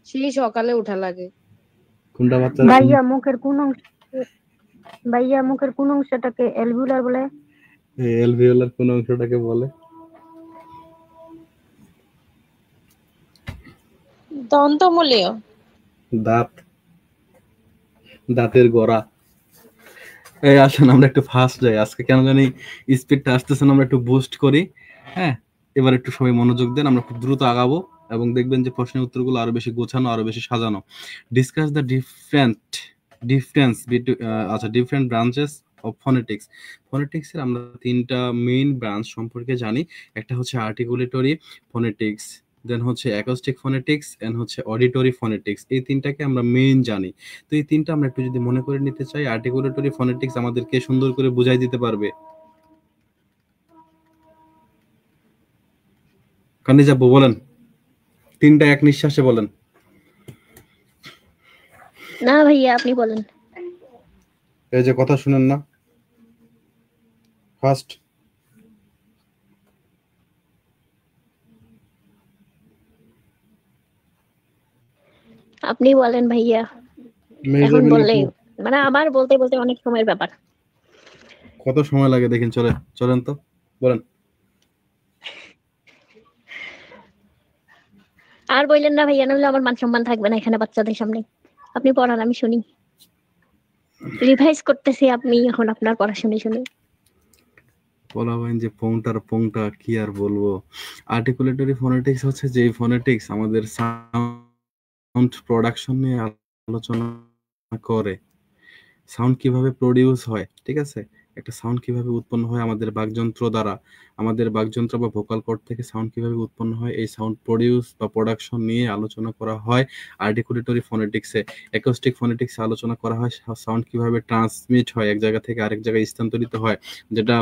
সেই সকালে উঠা লাগে। কোনটা বাচ্চা? ভাইয়া মুখের কোন অংশটাকে অ্যালভিউলার বলে? অ্যালভিওলার কোন অংশটাকে বলে? দন্তমূলীয়। দাঁত, দাঁতের গোড়া। এই আসেন আমরা একটু ফাস্ট যাই। আজকে কেন জানি স্পিডটা আসতেছে না, আমরা একটু বুস্ট করি। হ্যাঁ, এবার একটু সবাই মনোযোগ দেন, আমরা খুব দ্রুত আগাবো এবং দেখবেন যে প্রশ্নের উত্তরগুলো আরো বেশি গোছানো, আরো বেশি সাজানো। Discuss the difference different branches of phonetics. ফনেটিক্সের আমরা 3টা মেইন ব্রাঞ্চ সম্পর্কে জানি। একটা হচ্ছে আর্টিকুলেটরি ফনেটিক্স, দেন হচ্ছে অ্যাকোস্টিক ফনেটিক্স, এন্ড হচ্ছে অডিটরি ফনেটিক্স। এই 3টাকে আমরা মেইন জানি। তো এই 3টা আমরা একটু যদি মনে করে নিতে চাই, আর্টিকুলেটরি ফনেটিক্স আমাদেরকে সুন্দর করে বুঝাই দিতে পারবে। কানিজ আপু বলেন, 3টা এক নিঃশ্বাসে বলেন। না ভাইয়া, আপনি বলেন। এই যে কথা শুনেন না, ফার্স্ট আপনি বলেন ভাইয়া, এখন বললে মানে আমার বলতে বলতে অনেক সময়ের ব্যাপার। কত সময় লাগে দেখেন, চলেন তো বলেন। আর বললেন না ভাইয়া, নাহলে আমার মান সম্মান থাকবে না এখানে বাচ্চাদের সামনে। আপনি পড়ান, আমি শুনি। রিভাইজ করতেছি আপনি এখন আপনার পড়া শুনে শুনে। বলাবেন যে পোংটা কি আর বলবো। আর্টিকুলেটরি ফোনেটিক্স হচ্ছে যে ফোনেটিক্স আমাদের সাউন্ড প্রোডাকশন নিয়ে আলোচনা করে। সাউন্ড কিভাবে প্রডিউস হয়, ঠিক আছে, একটা সাউন্ড কিভাবে উৎপন্ন হয় আমাদের বাকযন্ত্র দ্বারা, আমাদের বাকযন্ত্র বা ভোকাল কর্ড থেকে সাউন্ড কিভাবে উৎপন্ন হয়, এই সাউন্ড প্রডিউস বা প্রোডাকশন নিয়ে আলোচনা করা হয় আর্টিকুলেটরি ফোনেটিক্সে। অ্যাকোস্টিক ফোনেটিক্সে আলোচনা করা হয় সাউন্ড কিভাবে ট্রান্সমিট হয়, এক জায়গা থেকে আরেক জায়গায় স্থানান্তরিত হয়, যেটা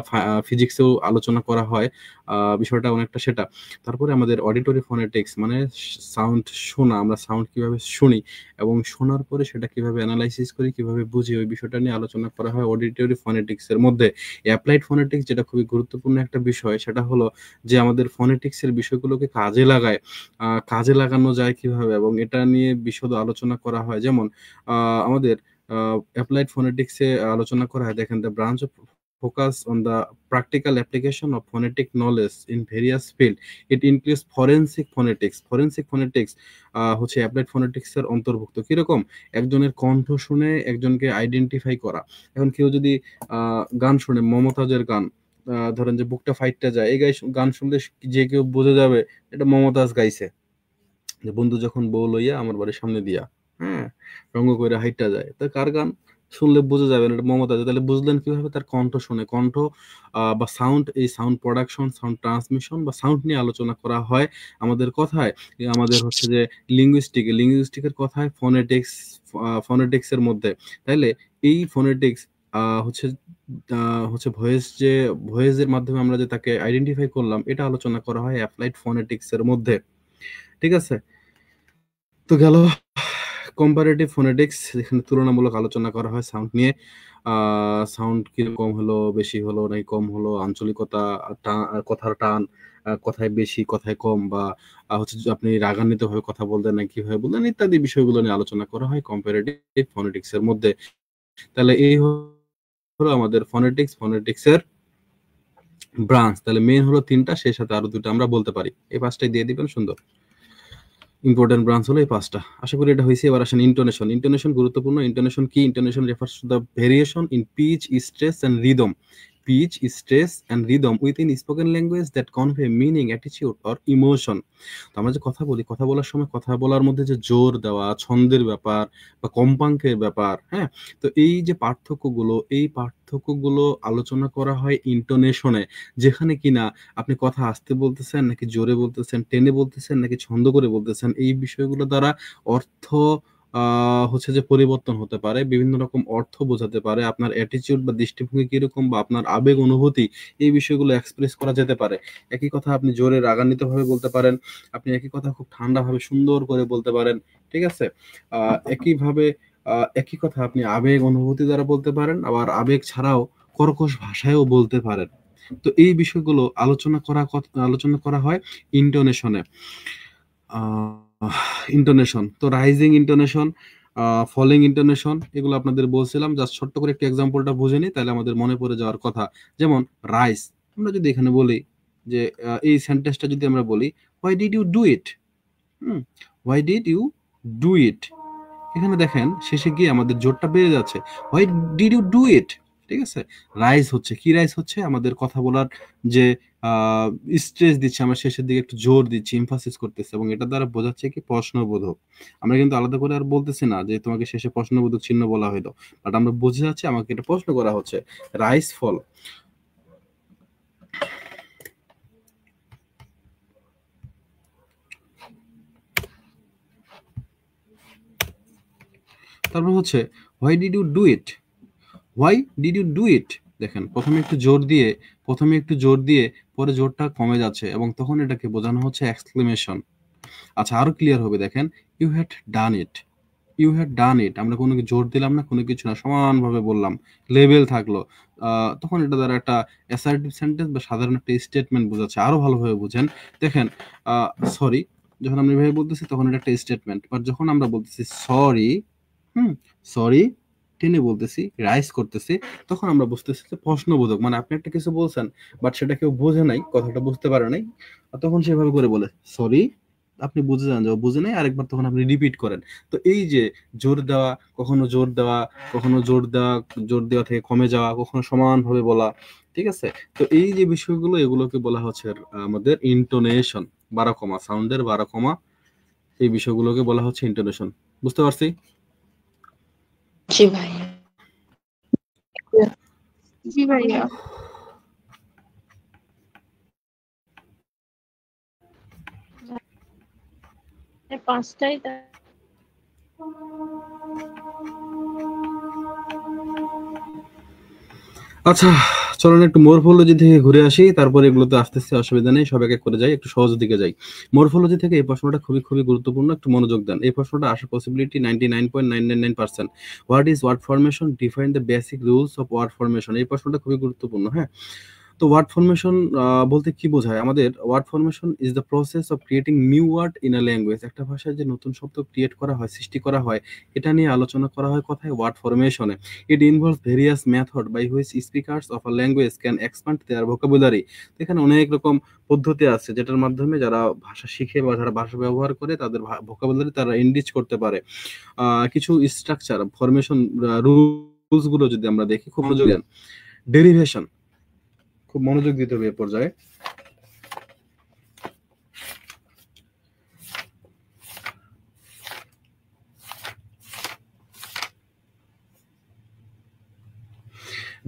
ফিজিক্সেও আলোচনা করা হয় বিষয়টা অনেকটা সেটা। তারপরে আমাদের অডিটরি ফোনেটিক্স মানে সাউন্ড শোনা, আমরা সাউন্ড কিভাবে শুনি এবং শোনার পরে সেটা কিভাবে অ্যানালাইসিস করি, কিভাবে বুঝি, ওই বিষয়টা নিয়ে আলোচনা করা হয় অডিটরি ফোনেটিক্স এর মধ্যে। অ্যাপ্লাইড ফোনেটিক্স যেটা খুবই গুরুত্বপূর্ণ একটা বিষয়, সেটা হলো যে আমাদের ফোনেটিক্স এর বিষয়গুলোকে কাজে লাগায়, কাজে লাগানো যায় কিভাবে, এবং এটা নিয়ে বিশদ আলোচনা করা হয়। যেমন আমাদের অ্যাপ্লাইড ফোনেটিক্সে আলোচনা করা হয়, দেখেন, the branch of focus on the practical application of phonetic knowledge in various fields. It includes forensic phonetics. Forensic phonetics হচ্ছে অ্যাপ্লাইড ফোনেটিক্স এর অন্তর্ভুক্ত। কিরকম? একজনের কণ্ঠ শুনে একজনকে আইডেন্টিফাই করা। এখন কেউ যদি গান শুনে, মমতাজের গান, ধরেন যে বুকটা ফাইটটা যায়, এই গান শুনলে যে কেউ বুঝে যাবে এটা মমতাজ গাইছে, যে বন্ধু যখন বউ লইয়া আমার বাড়ির সামনে দিয়া, হ্যাঁ, রঙ্গ করে হাইটটা যায়, তা কার গান শুনলে বুঝে যাবেন এটা মমতাজ। তাহলে বুঝলেন কিভাবে? তার কণ্ঠ শুনে। কণ্ঠ বা সাউন্ড, এই সাউন্ড প্রোডাকশন, সাউন্ড ট্রান্সমিশন বা সাউন্ড নিয়ে আলোচনা করা হয় আমাদের কথায়। আমাদের হচ্ছে যে লিঙ্গুইস্টিকের কথায় ফোনেটিক্স এর মধ্যে। তাইলে এই ফোনেটিক্স হচ্ছে হচ্ছে ভয়েসের মাধ্যমে আমরা যে তাকে আইডেন্টিফাই করলাম, এটা আলোচনা করা হয় অ্যাপ্লাইড ফোনেটিক্স এর মধ্যে, ঠিক আছে। তো গেল কম্পারেটিভ ফোনেটিক্স, যেখানে তুলনামূলক আলোচনা করা হয় সাউন্ড নিয়ে। সাউন্ড কিরকম হলো, বেশি হলো নাকি কম হলো, আঞ্চলিকতা, কথার টান, কথায় বেশি কথায় কম, বা হচ্ছে আপনি রাগান্বিত ভাবে কথা বলতেন না কিভাবে বলতেন, ইত্যাদি বিষয়গুলো নিয়ে আলোচনা করা হয় কম্পারেটিভ ফোনেটিক্স এর মধ্যে। তাহলে এই হলো আমাদের ফোনেটিক্স এর ব্রাঞ্চ। তাহলে মেইন হলো 3টা, সেই সাথে আরো 2টা আমরা বলতে পারি। এই 5টাই দিয়ে দিবেন, সুন্দর। ইম্পর্টেন্ট ব্রাঞ্চ হলো এই 5টা। আশা করি এটা হয়েছে। এবার আসেন ইন্টোনেশন গুরুত্বপূর্ণ। ইন্টোনেশন কি? Intonation refers to the variation in pitch, stress and rhythm. Pitch, stress and rhythm within spoken language that convey meaning, attitude or emotion. তো আমরা যে কথা বলি, কথা বলার সময় কথা বলার মধ্যে যে জোর দেওয়া, ছন্দের ব্যাপার বা কম্পাঙ্কের ব্যাপার, হ্যাঁ, তো এই যে পার্থক্যগুলো আলোচনা করা হয় ইন্টোনেশনে, যেখানে কিনা আপনি কথা আস্তে বলতেছেন নাকি জোরে বলতেছেন, টেনে বলতেছেন নাকি ছন্দ করে বলতেছেন, এই বিষয়গুলো দ্বারা অর্থ হচ্ছে যে পরিবর্তন হতে পারে, বিভিন্ন রকম অর্থ বোঝাতে পারে, আপনার অ্যাটিটিউড বা দৃষ্টিভঙ্গি কিরকম বা আপনার আবেগ অনুভূতি, এই বিষয়গুলো এক্সপ্রেস করা যেতে পারে। একই কথা আপনি জোরে রাগান্বিত ভাবে বলতে পারেন, আপনি একই কথা খুব ঠান্ডা ভাবে সুন্দর করে বলতে পারেন, ঠিক আছে। একই কথা আপনি আবেগ অনুভূতি দ্বারা বলতে পারেন, আবার আবেগ ছাড়াও কর্কশ ভাষায়ও বলতে পারেন। তো এই বিষয়গুলো আলোচনা করা হয় ইন্টোনেশনে। ইন্টোনেশন, তো রাইজিং ইন্টোনেশন, ফলিং ইন্টোনেশন, এগুলো আপনাদের বলছিলাম। জাস্ট ছোট্ট করে একটু এক্সাম্পলটা বুঝে নিই, তাহলে আমাদের মনে পড়ে যাওয়ার কথা। যেমন রাইস, আমরা যদি এখানে বলি যে এই সেন্টেন্সটা যদি আমরা বলি, why did you do it, why did you do it, এখানে দেখেন শেষে গিয়ে আমাদের জোরটা বেড়ে যাচ্ছে, why did you do it, ঠিক আছে। রাইজ হচ্ছে কি? রাইজ হচ্ছে আমাদের কথা বলার যে স্ট্রেস দিচ্ছে, আমরা শেষের দিকে একটু জোর দিচ্ছি, এমফাসিস করতেছে, এবং এটা দ্বারা বোঝাচ্ছে কি প্রশ্নবোধক। আমরা কিন্তু আলাদা করে আর বলতেছি না যে তোমাকে শেষে প্রশ্নবোধক চিহ্ন বলা হইলো, বাট আমরা বুঝে যাচ্ছি আমাকে এটা প্রশ্ন করা হচ্ছে। রাইস ফল, তারপর হচ্ছে why did you do it, why did you do it, দেখেন প্রথমে একটু জোর দিয়ে পরে জোরটা কমে যাচ্ছে, এবং তখন এটাকে বোঝানো হচ্ছে এক্সক্লেমেশন। আচ্ছা, আরো ক্লিয়ার হবে, দেখেন you had done it, you had done it, আমরা কোনো জোর দিলাম না, কোনো কিছু না, সমানভাবে বললাম, লেভেল থাকলো, তখন এটা দ্বারা একটা অ্যাসার্টিভ সেন্টেন্স বা সাধারণ একটা স্টেটমেন্ট বোঝাচ্ছে। আরো ভালোভাবে বুঝেন, দেখেন সরি, যখন আমরা এভাবে বলতেছি তখন এটা একটা স্টেটমেন্ট। বাট যখন আমরা বলতেছি সরি, সরি টেনে বলতেছি, রাইজ করতেছি, তখন আমরা বুঝতেছি যে প্রশ্নবোধক, মানে আপনি একটা কিছু বলছেন বাট সেটা কেউ বোঝে নাই, কথাটা বুঝতে পারে নাই, তখন সেভাবে করে বলে সরি, আপনি বুঝে যান যে ও বুঝে নাই, আরেকবার তখন আপনি রিপিট করেন। তো এই যে জোর দেওয়া, কখনো জোর দেওয়া, কখনো জোর দেওয়া থেকে কমে যাওয়া, কখনো সমানভাবে বলা, ঠিক আছে? তো এই যে বিষয়গুলো, এগুলোকে বলা হচ্ছে আমাদের ইন্টোনেশন, 12 সাউন্ডের 12, এই বিষয়গুলোকে বলা হচ্ছে ইন্টোনেশন। বুঝতে পারছি? জি ভাইয়া। জি ভাইয়া। পাঁচটাই আচ্ছা, চলুন একটু মরফোলজি থেকে ঘুরে আসি, তারপরে এগুলোতে আস্তে আস্তে অসুবিধা নেই, সব এক এক করে যাই, একটু সহজ দিকে যাই। মরফোলজি থেকে এই প্রশ্নটা খুবই খুবই গুরুত্বপূর্ণ, একটু মনোযোগ দেন। এই প্রশ্নটা আসার possibility 99.999%। What is word formation? Define the basic rules of word formation. এই প্রশ্নটা খুবই গুরুত্বপূর্ণ। হ্যাঁ, তো ওয়ার্ড ফরমেশন বলতে কি বোঝায়? আমাদের word formation is the process of creating new word in a language. একটা ভাষায় যে নতুন শব্দ ক্রিয়েট করা হয়, সৃষ্টি করা হয়, এটা নিয়ে আলোচনা করা হয় কোথায়? ওয়ার্ড ফরমেশনে। It involves various method by which speakers of a language can expand their vocabulary. এখানে অনেক রকম পদ্ধতি আছে যেটার মাধ্যমে যারা ভাষা শিখে বা যারা ভাষা ব্যবহার করে তাদের ভোকাবুলারি তারা এনরিচ করতে পারে। কিছু স্ট্রাকচার ফরমেশন রুলস গুলো যদি আমরা দেখি, খুব মনোযোগ দেন। ডেরিভেশন, খুব মনোযোগ দিতে হবে এ পর্যায়ে।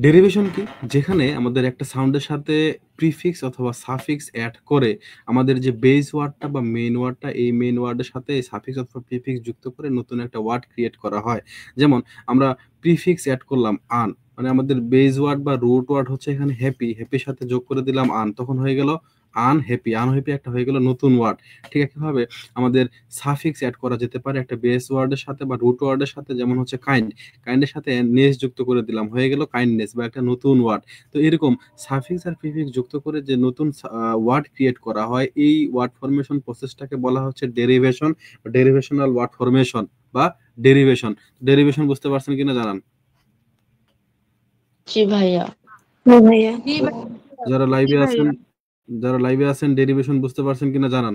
ডেরিভেশন কি? যেখানে আমাদের একটা সাউন্ডের সাথে প্রিফিক্স অথবা সাফিক্স অ্যাড করে আমাদের যে বেস ওয়ার্ডটা বা মেইন ওয়ার্ডটা, এই মেইন ওয়ার্ডের সাথে এই সাফিক্স অথবা প্রিফিক্স যুক্ত করে নতুন একটা ওয়ার্ড ক্রিয়েট করা হয়। যেমন আমরা প্রিফিক্স অ্যাড করলাম আন, মানে আমাদের বেস ওয়ার্ড বা রুট ওয়ার্ড হচ্ছে এখানে হ্যাপি, হ্যাপির সাথে যোগ করে দিলাম আন, তখন হয়ে গেল আনহ্যাপি। আনহ্যাপি একটা হয়ে গেল নতুন ওয়ার্ড। ঠিক একইভাবে আমাদের সাফিক্স অ্যাড করা যেতে পারে একটা বেস ওয়ার্ডের সাথে বা রুট ওয়ার্ডের সাথে, যেমন হচ্ছে কাইন্ড, কাইন্ডের সাথে নেস যুক্ত করে দিলাম, হয়ে গেল কাইন্ডনেস বা একটা নতুন ওয়ার্ড। তো এরকম সাফিক্স আর প্রিফিক্স যুক্ত করে যে নতুন ওয়ার্ড ক্রিয়েট করা হয়, এই ওয়ার্ড ফরমেশন প্রসেসটাকে বলা হচ্ছে ডেরিভেশন, ডেরিভেশনাল ওয়ার্ড ফরমেশন বা ডেরিভেশন। ডেরিভেশন বুঝতে পারছেন কিনা জানান। জি ভাইয়া। যারা লাইভে আছেন, যারা লাইভে আছেন ডেরিভেশন বুঝতে পারছেন কিনা জানান।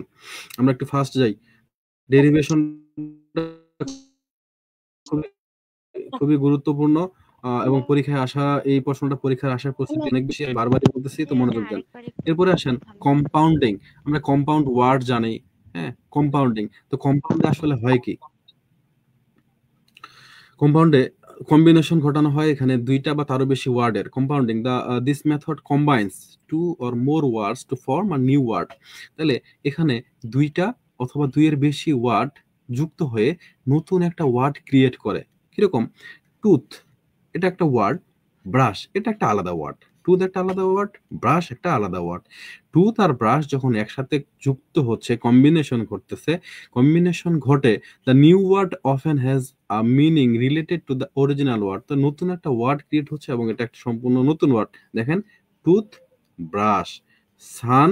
আমরা একটু ফাস্ট যাই। ডেরিভেশন খুবই গুরুত্বপূর্ণ এবং পরীক্ষায় আসা, এই প্রশ্নটা পরীক্ষায় আসার প্রস্তুতি অনেক বেশি, আমি বারবারই বলতেছি, তো মনোযোগ দেন। এরপরে আসেন কম্পাউন্ডিং। আমরা কম্পাউন্ড ওয়ার্ড জানি, হ্যাঁ, কম্পাউন্ডিং। তো কম্পাউন্ডে আসলে হয় কি? কম্পাউন্ডে কম্বিনেশন ঘটানো হয় এখানে দুইটা বা তারও বেশি ওয়ার্ডের। Compounding this method combines 2 or more words to form a new word. তাহলে এখানে দুইটা অথবা দুইয়ের বেশি ওয়ার্ড যুক্ত হয়ে নতুন একটা ওয়ার্ড ক্রিয়েট করে। কিরকম? টুথ এটা একটা ওয়ার্ড, ব্রাশ এটা একটা আলাদা ওয়ার্ড। টুথ একটা আলাদা ওয়ার্ড, ব্রাশ একটা আলাদা ওয়ার্ড। টুথ আর ব্রাশ যখন একসাথে যুক্ত হচ্ছে, কম্বিনেশন ঘটতেছে, কম্বিনেশন ঘটে, the new word often has a meaning related to the original word. তো নতুন একটা ওয়ার্ড ক্রিয়েট হচ্ছে এবং এটা একটা সম্পূর্ণ নতুন ওয়ার্ড। দেখেন, টুথ ব্রাশ, সান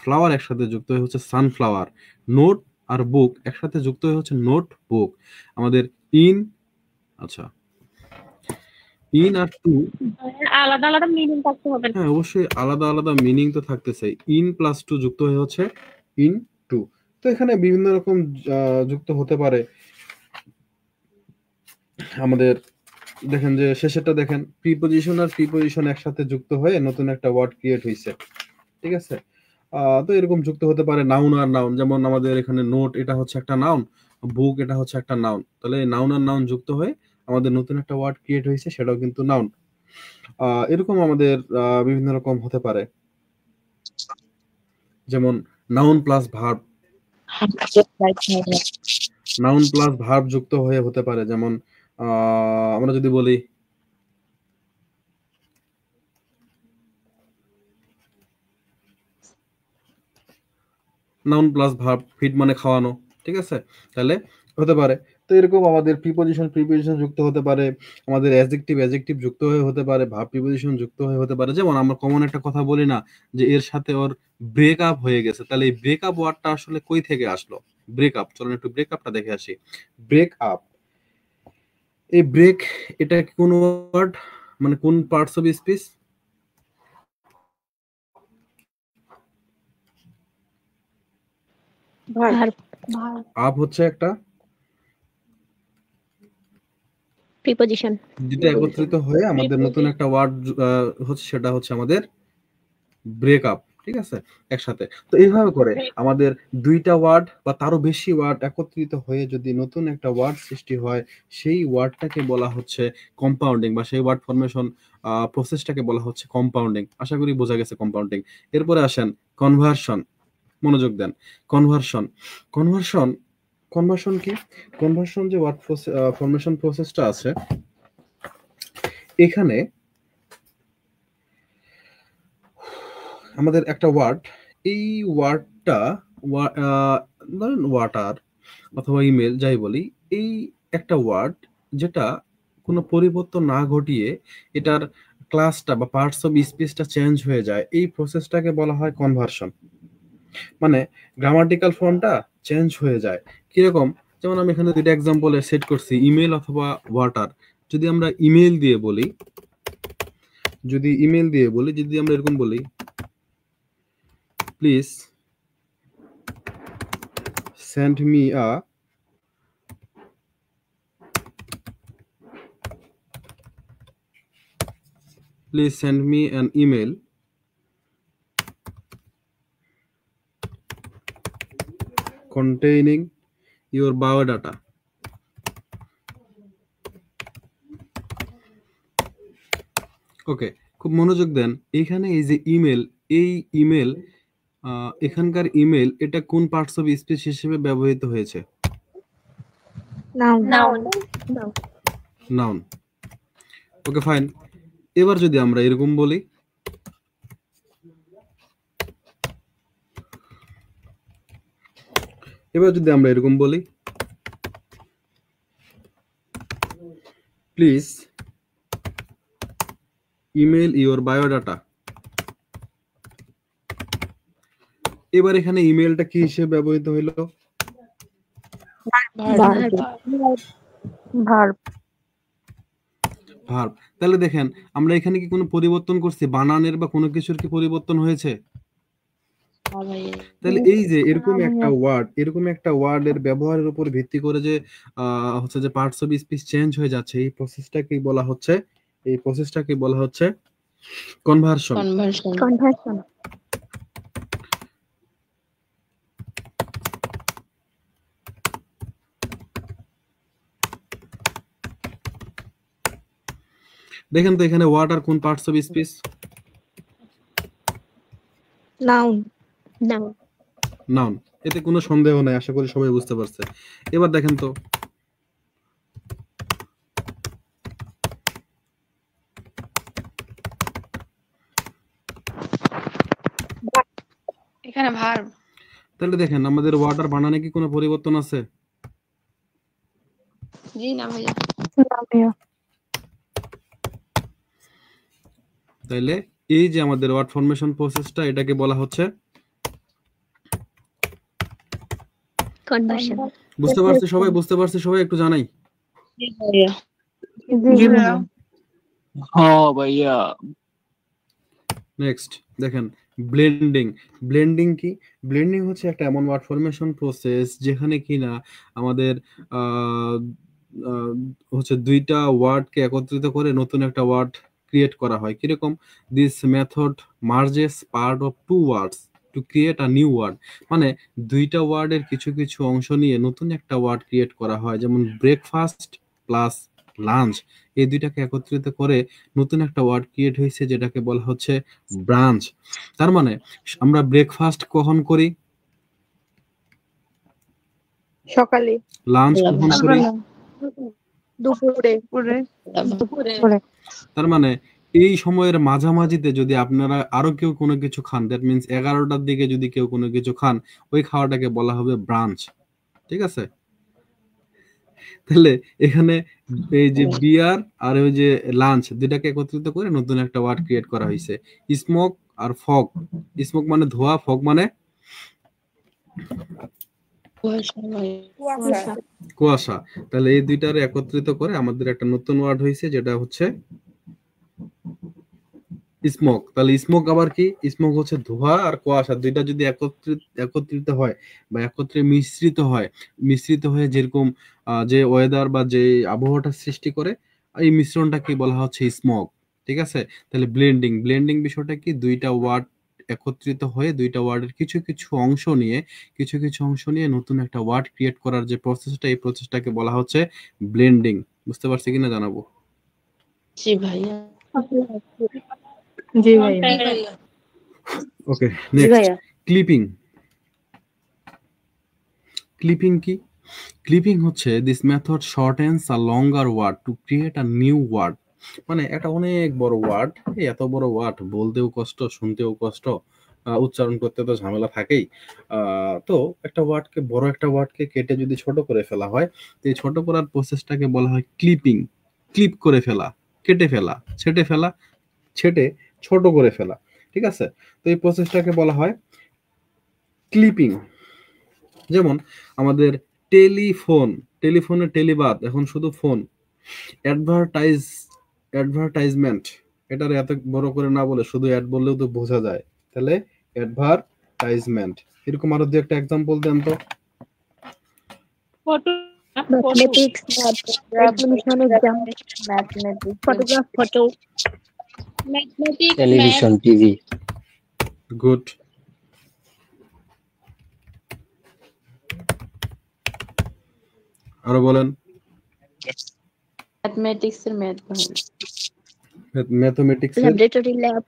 ফ্লাওয়ার একসাথে যুক্ত হয়ে হচ্ছে সানফ্লাওয়ার, নোট আর বুক একসাথে যুক্ত হয়ে হচ্ছে নোট বুক। আমাদের ইন, আচ্ছা, ইন আর টু আলাদা আলাদা মিনিং থাকতে হবে। হ্যাঁ, অবশ্যই আলাদা আলাদা মিনিং তো থাকতেছে। ইন প্লাস টু যুক্ত হয়ে হচ্ছে ইন টু। তো এখানে বিভিন্ন রকম যুক্ত হতে পারে। আমাদের দেখেন যে শেষেরটা দেখেন, প্রিপজিশন আর প্রিপজিশন একসাথে যুক্ত হয়ে নতুন একটা ওয়ার্ড ক্রিয়েট হয়েছে। ঠিক আছে? তো এরকম যুক্ত হতে পারে নাউন আর নাউন। যেমন আমাদের এখানে নোট এটা হচ্ছে একটা নাউন, বুক এটা হচ্ছে একটা নাউন। তাহলে নাউন আর নাউন যুক্ত হয়ে আমাদের নতুন একটা ওয়ার্ড ক্রিয়েট হয়েছে, সেটাও কিন্তু নাউন। এরকম আমাদের বিভিন্ন রকম হতে পারে, যেমন noun plus verb, noun plus verb যুক্ত হয়ে হতে পারে। যেমন আমরা যদি বলি নাউন প্লাস ভার্ব, ফিড মানে খাওয়ানো। ঠিক আছে? তাহলে হতে পারে। তো এরকম আমাদের প্রিপোজিশন যুক্ত হতে পারে, আমাদের অ্যাডজেক্টিভ যুক্ত হয়ে হতে পারে, ভার্ব প্রিপোজিশন যুক্ত হয়ে হতে পারে। যেমন আমরা কমন একটা কথা বলি না যে এর সাথে ওর ব্রেকআপ হয়ে গেছে, তাহলে এই ব্রেকআপ ওয়ার্ডটা আসলে কই থেকে আসলো? ব্রেকআপ, চলুন একটু ব্রেকআপটা দেখে আসি। ব্রেকআপ, এই ব্রেক, এটা কি কোন ওয়ার্ড, মানে কোন parts of speech? Verb, up হচ্ছে একটা প্রিপোজিশন। যেটা একত্রিত হয়ে আমাদের নতুন একটা ওয়ার্ড হচ্ছে, সেটা হচ্ছে আমাদের ব্রেকআপ। ঠিক আছে, একসাথে। তো এইভাবে করে আমাদের দুইটা ওয়ার্ড বা তারও বেশি ওয়ার্ড একত্রিত হয়ে যদি নতুন একটা ওয়ার্ড সৃষ্টি হয়, সেই ওয়ার্ডটাকে বলা হচ্ছে কম্পাউন্ডিং, বা সেই ওয়ার্ড ফরমেশন প্রসেসটাকে বলা হচ্ছে কম্পাউন্ডিং। আশা করি বোঝা গেছে কম্পাউন্ডিং। এরপরে আসেন কনভার্সন, মনোযোগ দেন। কনভার্সন, কনভার্সন কনভার্সন কি? কনভার্সন যে ওয়ার্ড ফরমেশন প্রসেসটা আছে, এখানে আমাদের একটা ওয়ার্ড, এই ওয়ার্ডটা ধরেন ওয়াটার অথবা ইমেল যাই বলি, এই একটা ওয়ার্ড যেটা কোনো পরিবর্তন না ঘটিয়ে এটার ক্লাসটা বা পার্টস অফ স্পিচটা চেঞ্জ হয়ে যায়, এই প্রসেসটাকে বলা হয় কনভার্সন। মানে গ্রামাটিক্যাল ফর্মটা চেঞ্জ হয়ে যায়। কিরকম? যেমন আমি এখানে দুইটা এক্সাম্পলে সেট করছি, ইমেল অথবা ওয়াটার। যদি আমরা ইমেল দিয়ে বলি, যদি আমরা এরকম বলি, please send me an email containing your biodata. ওকে, খুব মনোযোগ দেন। এইখানে এই যে ইমেল, এই ইমেল, এখানকার ইমেল, এটা কোন পার্টস অফ স্পিচ হিসেবে ব্যবহৃত হয়েছে? নাউন। ওকে, ফাইন। এবার যদি আমরা এরকম বলি, প্লিজ ইমেল ইওর বায়োডাটা। এবার এখানে ইমেলটা কি হিসেবে ব্যবহৃত হইলো? ভার্ব। তাহলে দেখেন, আমরা এখানে কি কোনো পরিবর্তন করছি? বানানের বা কোনো কিছুর কি পরিবর্তন হয়েছে? তাহলে এই যে এরকম একটা ওয়ার্ডের ব্যবহারের উপর ভিত্তি করে যে হচ্ছে যে পার্টস অফ স্পিচ চেঞ্জ হয়ে যাচ্ছে, এই প্রসেসটাকে বলা হচ্ছে কনভার্সন। দেখেন তো এখানে ওয়াটার কোন পার্টস অফ স্পিচ? নাউন। এতে কোনো সন্দেহ নাই, আশা করি সবাই বুঝতে পারছে। এবার দেখেন তো এখানে ভার্ব। তাহলে দেখেন আমাদের ওয়াটার বানানে কি কোনো পরিবর্তন আছে? জি না ভাইয়া। তাইলে এই যে আমাদের ওয়ার্ড ফরমেশন প্রসেসটা, এটাকে বলা হচ্ছে কনভার্সন। বুঝতে পারছে সবাই? একটু জানাই। হ্যাঁ ভাইয়া। নেক্সট দেখেন ব্লেন্ডিং। ব্লেন্ডিং কি? ব্লেন্ডিং হচ্ছে একটা এমন ওয়ার্ড ফরমেশন প্রসেস যেখানে কিনা আমাদের হচ্ছে দুইটা ওয়ার্ডকে একত্রিত করে নতুন একটা ওয়ার্ড ক্রিয়েট করা হয়। কিরকম? This method merges part of two words to create a new word. মানে দুইটা ওয়ার্ডের কিছু কিছু অংশ নিয়ে নতুন একটা ওয়ার্ড ক্রিয়েট করা হয়। যেমন ব্রেকফাস্ট প্লাস লাঞ্চ, এই দুইটাকে একত্রিত করে নতুন একটা ওয়ার্ড ক্রিয়েট হয়েছে, যেটাকে বলা হচ্ছে ব্রাঞ্চ। তার মানে আমরা ব্রেকফাস্ট কখন করি? সকালে। লাঞ্চ কখন করি? দুপুরে। তার মানে এই সময়ের মাঝামাঝিতে যদি আপনারা আরো কেউ কোনো কিছু খান, দ্যাট মিন্স 11টার দিকে যদি কেউ কোনো কিছু খান, ওই খাওয়াটাকে বলা হবে ব্রাঞ্চ। ঠিক আছে? তাহলে এখানে এই যে বিয়ার আর ওই যে লাঞ্চ দুটাকে একত্রিত করে নতুন একটা ওয়ার্ড ক্রিয়েট করা হয়েছে, স্মোক আর ফগ। স্মোক মানে ধোঁয়া, ফগ মানে কুয়াশা। তাহলে এই দুইটারে একত্রিত করে আমাদের একটা নতুন ওয়ার্ড হয়েছে, যেটা হচ্ছে স্মোক। তাহলে স্মোক আবার কি? স্মোক হচ্ছে ধোঁয়া আর কুয়াশা দুইটা যদি একত্রিত হয় বা একত্রে মিশ্রিত হয়ে যেরকম যে ওয়েদার বা যে আবহাওয়াটা সৃষ্টি করে, এই মিশ্রণটাকে বলা হচ্ছে স্মোক। ঠিক আছে? তাহলে ব্লেন্ডিং বিষয়টা কি? দুইটা ওয়ার্ড একত্রিত হয়ে দুইটা ওয়ার্ডের কিছু কিছু অংশ নিয়ে নতুন একটা ওয়ার্ড ক্রিয়েট করার যে প্রসেসটা, এই প্রসেসটাকে বলা হচ্ছে ব্লেন্ডিং। বুঝতে পারছি কিনা জানাবো। জি ভাইয়া। জি ভাইয়া। ওকে, জি নেক্সট ভাইয়া। ক্লিপিং কি? ক্লিপিং হচ্ছে this method shortens a longer word to create a new word. মানে একটা অনেক বড় ওয়ার্ড, এত বড় ওয়ার্ড বলতেও কষ্ট, শুনতেও কষ্ট, উচ্চারণ করতে তো ঝামেলা থাকেই। তো একটা ওয়ার্ডকে কেটে যদি ছোট করে ফেলা হয়, তো এই ছোট করার প্রসেসটাকে বলা হয় ক্লিপিং। ক্লিপ করে ফেলা, কেটে ফেলা, ছেটে ছোট করে ফেলা। ঠিক আছে? তো এই প্রসেসটাকে বলা হয় ক্লিপিং। যেমন আমাদের টেলিফোনে টেলিবাদ, এখন শুধু ফোন। অ্যাডভার্টাইজমেন্ট, এটার এত বড় করে না বলে শুধু অ্যাড বললেও তো বোঝা যায়। তাহলে অ্যাডভার্টাইজমেন্ট। এরকম আরো দু একটা এক্সাম্পল দেন তো। Mathematics, examination exam, photograph, photo, television, TV. Good. আরো বলেন। ম্যাথমেটিক্স এর ম্যাথ ভাই। ম্যাথমেটিক্স এর ল্যাবরেটরি, ল্যাব,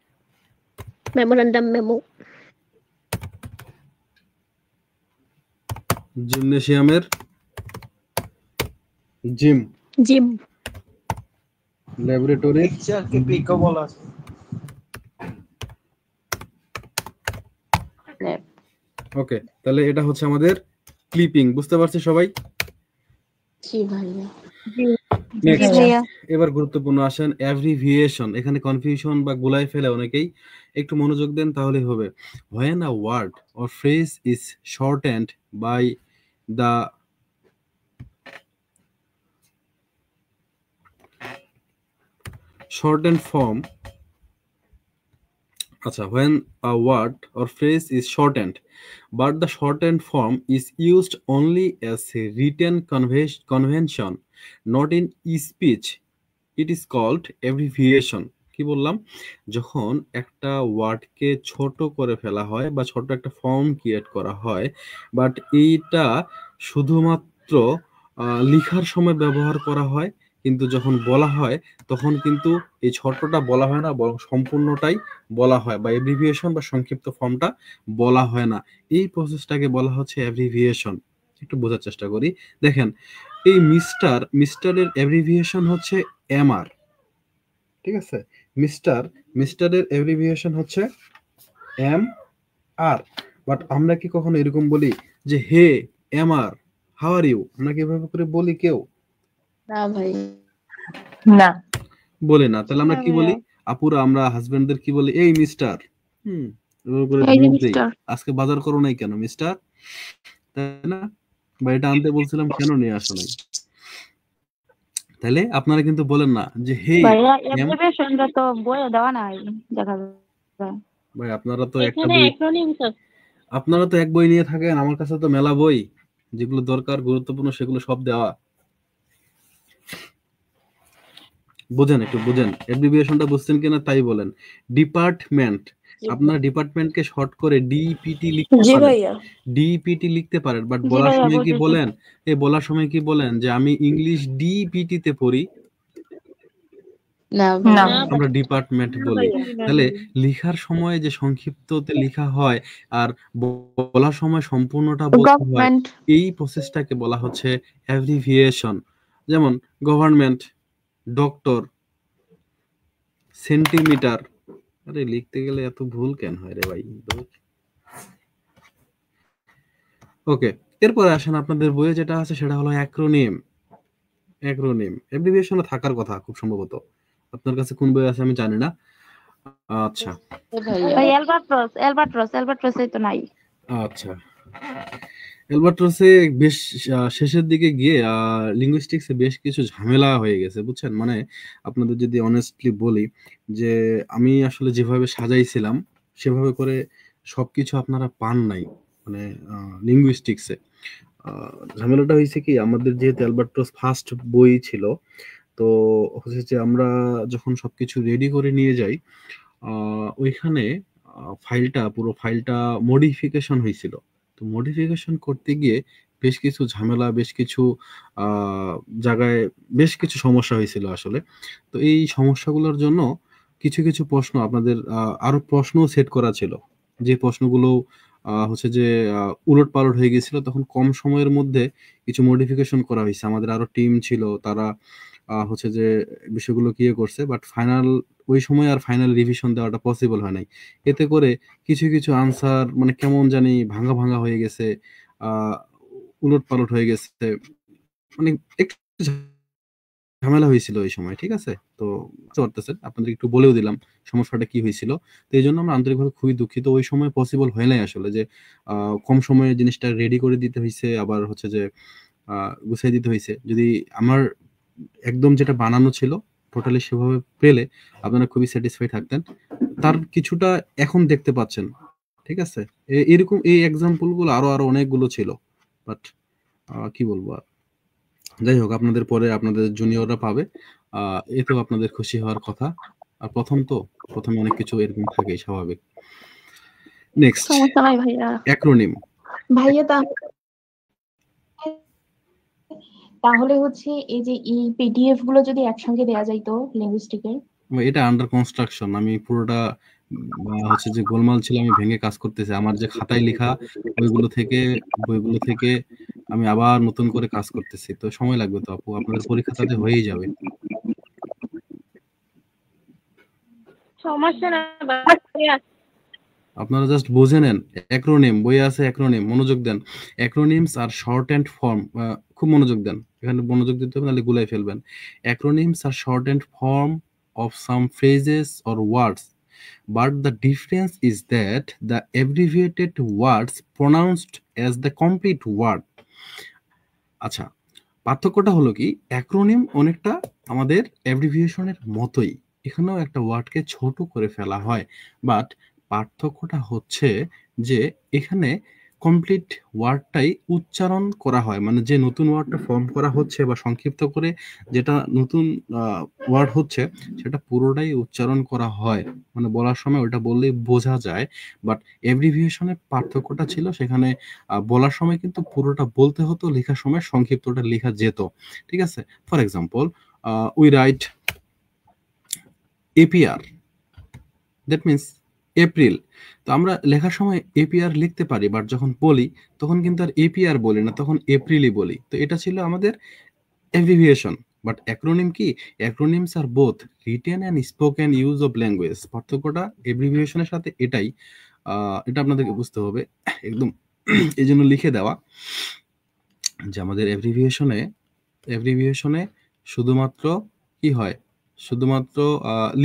মেমোরান্ডাম, মেমো, জিমনেশিয়ামের জিম, ল্যাবরেটরি ওকে। তাহলে এটা হচ্ছে আমাদের ক্লিপিং। বুঝতে পারছি সবাই? জি ভাইয়া। নেক্সট, এবার গুরুত্বপূর্ণ আসেন অ্যাব্রিভিয়েশন। এখানে কনফিউশন বা গুলাই ফেলে অনেকেই, একটু মনোযোগ দেন তাহলে হবে। When a word or phrase is shortened by the shortened form, when a word or phrase is shortened but the shortened form is used only as a written convention, not in speech, it is called abbreviation. কি বললাম? যখন একটা ওয়ার্ডকে ছোট করে ফেলা হয় বা ছোট একটা ফর্ম ক্রিয়েট করা হয়, বাট এইটা শুধুমাত্র লেখার সময় ব্যবহার করা হয়, কিন্তু যখন বলা হয় তখন কিন্তু এই ছোটটা বলা হয় না, বরং সম্পূর্ণটাই বলা হয়, বা অ্যাব্রিভিয়েশন বা সংক্ষিপ্ত ফর্মটা বলা হয় না। এই প্রসেসটাকে বলা হচ্ছে অ্যাব্রিভিয়েশন। একটু বোঝার চেষ্টা করি। দেখেন, এই মিস্টারের অ্যাব্রিভিয়েশন হচ্ছে এমআর। ঠিক আছে? মিস্টারের অ্যাব্রিভিয়েশন হচ্ছে এম আর। বাট আমরা কি কখনো এরকম বলি যে হে এমআর, হাউ আর ইউ? আমরা কি এভাবে করে বলি কেউ? না ভাই, না বলে না। তাহলে আমরা কি বলি? আপুরা আমরা হাজবেন্ডদের কি বলি? এই মিস্টার। এভাবে করে ধমক দেই, আজকে বাজার করো নাই কেন মিস্টার? তাই না? বা এটা আনতে বলছিলাম কেন নিয়ে আসো নাই? তাহলে আপনারা কিন্তু বলেন না যে হে ভাইয়া অ্যাপ্লিকেশনটা তো বইয়ে দেওয়া নাই, দেখা যায়। ভাই আপনারা তো এক বই নিয়ে থাকেন, আমার কাছে তো মেলা বই, যেগুলো দরকার গুরুত্বপূর্ণ সেগুলো সব দেওয়া। একটু বুঝেন। অ্যাব্রিভিয়েশনটা বুঝছেন কিনা তাই বলেন। ডিপার্টমেন্ট, আপনারা ডিপার্টমেন্টকে শর্ট করে ডিপিটি লিখতে পারেন, বাট বলার সময় কি বলেন যে আমি ইংলিশ ডিপিটি তে পড়ি? না আমরা ডিপার্টমেন্ট বলি। তাহলে লেখার সময় যে সংক্ষিপ্ততে লেখা হয় আর বলার সময় সম্পূর্ণটা বলতে হয়, এই প্রসেসটাকে বলা হচ্ছে অ্যাব্রিভিয়েশন। যেমন গভর্নমেন্ট, ডক্টর, সেন্টিমিটার। আরে লিখতে গেলে এত ভুল কেন হয় রে ভাই? ওকে, এরপরে আসেন আপনাদের বইয়ে যেটা আছে সেটা হলো অ্যাক্রোনিম। অ্যাক্রোনিম অ্যাব্রিভিয়েশনে থাকার কথা খুব সম্ভবত। আপনার কাছে কোন বই আছে আমি জানি না। আচ্ছা ভাই অ্যালবাট্রসে তো নাই। আচ্ছা অ্যালবাট্রসে বেশ শেষের দিকে গিয়ে লিঙ্গুইস্টিক্সে বেশ কিছু ঝামেলা হয়ে গেছে বুঝছেন। মানে আপনাদের যদি অনেস্টলি বলি যে আমি আসলে যেভাবে সাজাইছিলাম সেভাবে করে সবকিছু আপনারা পান নাই মানে লিঙ্গুইস্টিক্সে। ঝামেলাটা হয়েছে কি, আমাদের যেহেতু অ্যালবাট্রস ফার্স্ট বই ছিল, তো হচ্ছে যে আমরা যখন সবকিছু রেডি করে নিয়ে যাই ওইখানে পুরো ফাইলটা মডিফিকেশন হয়েছিল। তো মডিফিকেশন করতে গিয়ে বেশ কিছু ঝামেলা, বেশ কিছু জায়গায় বেশ কিছু সমস্যা হয়েছিল আসলে। তো এই সমস্যাগুলোর জন্য কিছু কিছু প্রশ্ন আপনাদের আরো প্রশ্নও সেট করা ছিল, যে প্রশ্নগুলো হচ্ছে যে উলটপালট হয়ে গেছিল। তখন কম সময়ের মধ্যে কিছু মডিফিকেশন করা হয়েছে, আমাদের আরো টিম ছিল, তারা হচ্ছে যে বিষয়গুলো কি করছে, বাট ওই সময় আর ফাইনাল রিভিশন দেওয়াটা পসিবল হয় নাই। এতে করে কিছু কিছু আনসার মানে কেমন জানি ভাঙা ভাঙা হয়ে গেছে, উলটপালট হয়ে গেছে, মানে একটু ঝামেলা হয়েছিল ওই সময়। ঠিক আছে, তো বুঝতে পারতেছেন, আপনাদের একটু বলেও দিলাম সমস্যাটা কি হয়েছিল। তো এই জন্য আমরা আন্তরিকভাবে খুবই দুঃখিত, ওই সময় পসিবল হয় নাই আসলে যে কম সময়ে জিনিসটা রেডি করে দিতে হয়েছে, আবার হচ্ছে যে গুছিয়ে দিতে হয়েছে। যদি আমার একদম যেটা বানানো ছিল টোটালি সেভাবে পেলে আপনারা খুবই স্যাটিসফাই থাকতেন। তার কিছুটা এখন দেখতে পাচ্ছেন। ঠিক আছে, এরকম এই এক্সাম্পল গুলো আরো আরো অনেকগুলো ছিল, বাট কি বলবো আর। যাই হোক, আপনাদের পরে আপনাদের জুনিয়ররা পাবে, এতেও আপনাদের খুশি হওয়ার কথা। আর প্রথমে অনেক কিছু এরকম থাকেই, স্বাভাবিক। নেক্সট, সমস্যা নাই ভাইয়া। অ্যাক্রোনিম। ভাইয়া তাহলে হচ্ছে এই যে পিডিএফ গুলো যদি একসঙ্গে দেয়া যাইতো লিঙ্গুইস্টিকের। এটা আন্ডার কনস্ট্রাকশন, আমি পুরোটা হচ্ছে যে গোলমাল ছিল, আমি ভেঙে কাজ করতেছি। আমার যে খাতায় লেখা বইগুলো থেকে আমি আবার নতুন করে কাজ করতেছি, তো সময় লাগবে তো আপু, আপনাদের পরীক্ষা তাতে হয়েই যাবে। সমস্যা না, আপনারা জাস্ট বুঝে নেন। অ্যাক্রোনিম বইয়ে আছে, অ্যাক্রোনিম মনোযোগ দেন। অ্যাক্রোনিমস আর শর্ট অ্যান্ড ফর্ম, খুব মনোযোগ দেন, এখানে মনোযোগ দিতে হবে, নাহলে গুলাই ফেলবেন। Acronyms are short and form of some phrases or words, but the difference is that the abbreviated words pronounced as the complete word. আচ্ছা, পার্থক্যটা হলো কি, অ্যাক্রোনিম অনেকটা আমাদের অ্যাব্রিভিয়েশনের মতোই, এখানেও একটা ওয়ার্ডকে ছোট করে ফেলা হয়, বাট পার্থক্যটা হচ্ছে যে এখানে কমপ্লিট ওয়ার্ডটাই উচ্চারণ করা হয়, মানে যে নতুন ওয়ার্ডটা ফর্ম করা হচ্ছে বা সংক্ষিপ্ত করে যেটা নতুন ওয়ার্ড হচ্ছে সেটা পুরোটাই উচ্চারণ করা হয়, মানে বলার সময় ওটা বললেই বোঝা যায়। বাট অ্যাব্রিভিয়েশনের পার্থক্যটা ছিল সেখানে বলার সময় কিন্তু পুরোটা বলতে হতো, লেখার সময় সংক্ষিপ্তটা লেখা যেত। ঠিক আছে, for example we write APR, that means April. তো আমরা লেখার সময় এপিআর লিখতে পারি, বাট যখন বলি তখন কিন্তু আর এপিআর বলি না, তখন এপ্রিলই বলি। তো এটা ছিল আমাদের অ্যাব্রিভিয়েশন। বাট অ্যাক্রোনিম কি, acronyms are both written and spoken use of language. পার্থক্যটা অ্যাব্রিভিয়েশনের সাথে এটাই, এটা আপনাদেরকে বুঝতে হবে একদম। এই জন্য লিখে দেওয়া যে আমাদের অ্যাব্রিভিয়েশনে শুধুমাত্র কি হয়, শুধুমাত্র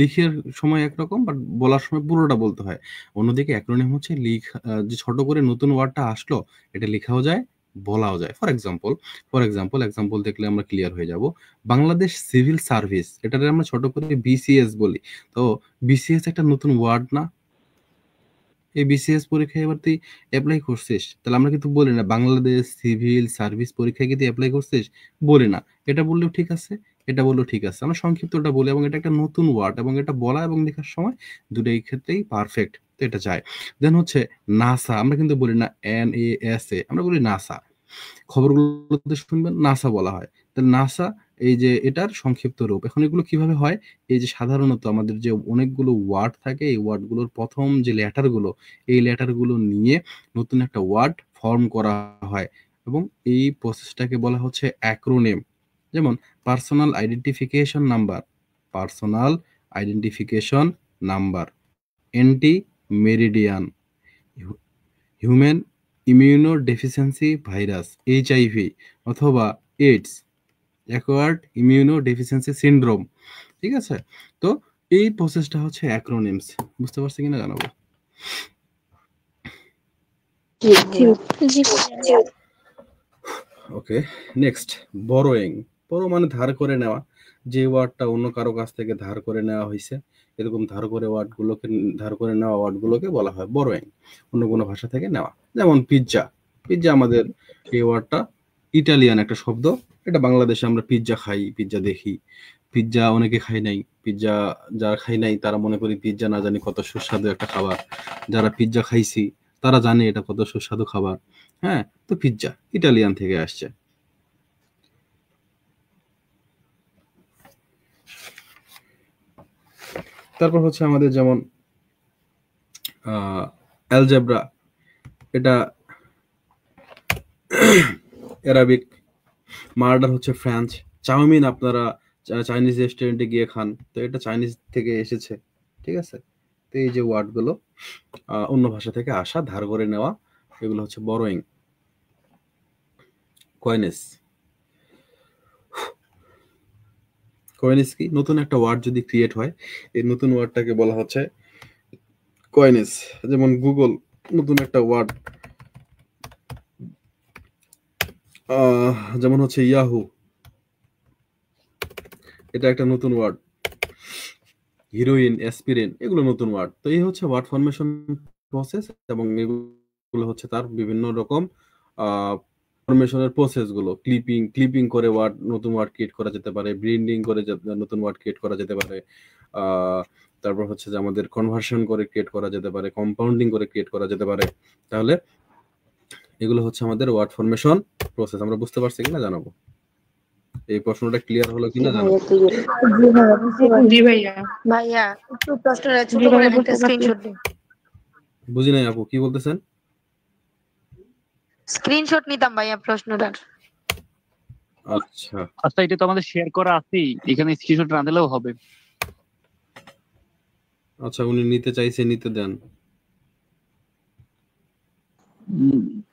লিখের সময় একরকম, বাট বলার সময় পুরোটা বলতে হয়। অন্যদিকে অ্যাক্রোনিম হচ্ছে যে ছোট করে নতুন ওয়ার্ডটা আসলো এটা লেখাও যায়, বলাও যায়। ফর এক্সাম্পল দেখলে আমরা ক্লিয়ার হয়ে যাব। বাংলাদেশ সিভিল সার্ভিস, এটাতে আমরা ছোট করে বিসিএস বলি। তো বিসিএস একটা নতুন ওয়ার্ড না? এই বিসিএস পরীক্ষায় এবার তুই অ্যাপ্লাই করছিস, তাহলে আমরা কিন্তু বলি না বাংলাদেশ সিভিল সার্ভিস পরীক্ষায় কি তুই অ্যাপ্লাই করছিস, বলি না। এটা বললেও ঠিক আছে, এটা বললেও ঠিক আছে, আমরা সংক্ষিপ্তটা বলি, এবং এটা একটা নতুন ওয়ার্ড, এবং এটা বলা এবং লেখার সময় দুটোই ক্ষেত্রেই পারফেক্ট, তো এটা যায়। দেন হচ্ছে নাসা, আমরা কিন্তু বলি না NASA, আমরা বলি নাসা। খবরগুলোতে শুনবেন নাসা বলা হয়, তাহলে নাসা এই যে এটার সংক্ষিপ্ত রূপ। এখন এগুলো কিভাবে হয়, এই যে সাধারণত আমাদের যে অনেকগুলো ওয়ার্ড থাকে, এই ওয়ার্ডগুলোর প্রথম যে লেটারগুলো, এই লেটারগুলো নিয়ে নতুন একটা ওয়ার্ড ফর্ম করা হয়, এবং এই প্রসেসটাকে বলা হচ্ছে অ্যাক্রোনিম। যেমন personal identification number, anti meridian, human immunodeficiency virus, HIV অথবা AIDS, acquired immunodeficiency syndrome, ঠিক আছে? তো এই প্রসেসটা হচ্ছে অ্যাক্রোনিমস, বুঝতে পারছি কিনা জানাবো। ওকে, নেক্সট বরোয়িং। বড় মানে ধার করে নেওয়া, যে ওয়ার্ডটা অন্য কারো কাছ থেকে ধার করে নেওয়া হয়েছে, এরকম ধার করে নেওয়া ওয়ার্ডগুলোকে বলা হয় বরোয়িং, অন্য কোনো ভাষা থেকে নেওয়া। যেমন পিৎজা, পিৎজা আমাদের এই ওয়ার্ডটা ইটালিয়ান একটা শব্দ, এটা বাংলাদেশে আমরা পিৎজা খাই, পিৎজা দেখি, পিৎজা অনেকে খাই নাই, পিৎজা যারা খাই নাই তারা মনে করি পিৎজা না জানি কত সুস্বাদু একটা খাবার, যারা পিৎজা খাইছি তারা জানে এটা কত সুস্বাদু খাবার। হ্যাঁ, তো পিৎজা ইটালিয়ান থেকে আসছে। তারপর হচ্ছে আমাদের যেমন অ্যালজেব্রা, এটা অ্যারাবিক, মার্ডার হচ্ছে ফ্রেঞ্চ, চাউমিন আপনারা চাইনিজ রেস্টুরেন্টে গিয়ে খান, তো এটা চাইনিজ থেকে এসেছে, ঠিক আছে? তো এই যে ওয়ার্ডগুলো অন্য ভাষা থেকে আসা, ধার করে নেওয়া, এগুলো হচ্ছে বরোয়িং। কয়েনেস, কয়েনেস কি? নতুন একটা ওয়ার্ড যদি ক্রিয়েট হয়, এই নতুন ওয়ার্ডটাকে বলা হচ্ছে কয়েনেস। যেমন গুগল নতুন একটা ওয়ার্ড, যেমন হচ্ছে ইয়াহু, এটা একটা নতুন ওয়ার্ড। হিরোইন, অ্যাসপিরিন, এগুলো নতুন ওয়ার্ড। তো এই হচ্ছে ওয়ার্ড ফরমেশন প্রসেস, এবং এগুলো হচ্ছে তার বিভিন্ন রকম ফরমেশনের প্রসেস গুলো। ক্লিপিং করে ওয়ার্ড, নতুন ওয়ার্ড ক্রিয়েট করা যেতে পারে, ব্রিন্ডিং করে নতুন ওয়ার্ড ক্রিয়েট করা যেতে পারে, তারপর হচ্ছে যে আমাদের কনভার্সন করে ক্রিয়েট করা যেতে পারে, কম্পাউন্ডিং করে ক্রিয়েট করা যেতে পারে। তাহলে এগুলো হচ্ছে আমাদের ওয়ার্ড ফরমেশন প্রসেস। আমরা বুঝতে পারছি কিনা জানাবো। এই প্রশ্নটা ক্লিয়ার হলো কিনা জানাবো। জি ভাইয়া। ভাইয়া একটু প্রশ্নটা ছোট করে একটা স্ক্রিনশট দিন। বুঝি নাই আপু, কি বলতেছেন? স্ক্রিনশট নিতাম ভাইয়া প্রশ্নটার। আচ্ছা আচ্ছা, এটা তো আমাদের শেয়ার করা আছেই, এখানে স্ক্রিনশট না দিলেও হবে। আচ্ছা, উনি নিতে চাইছে, নিতে দেন।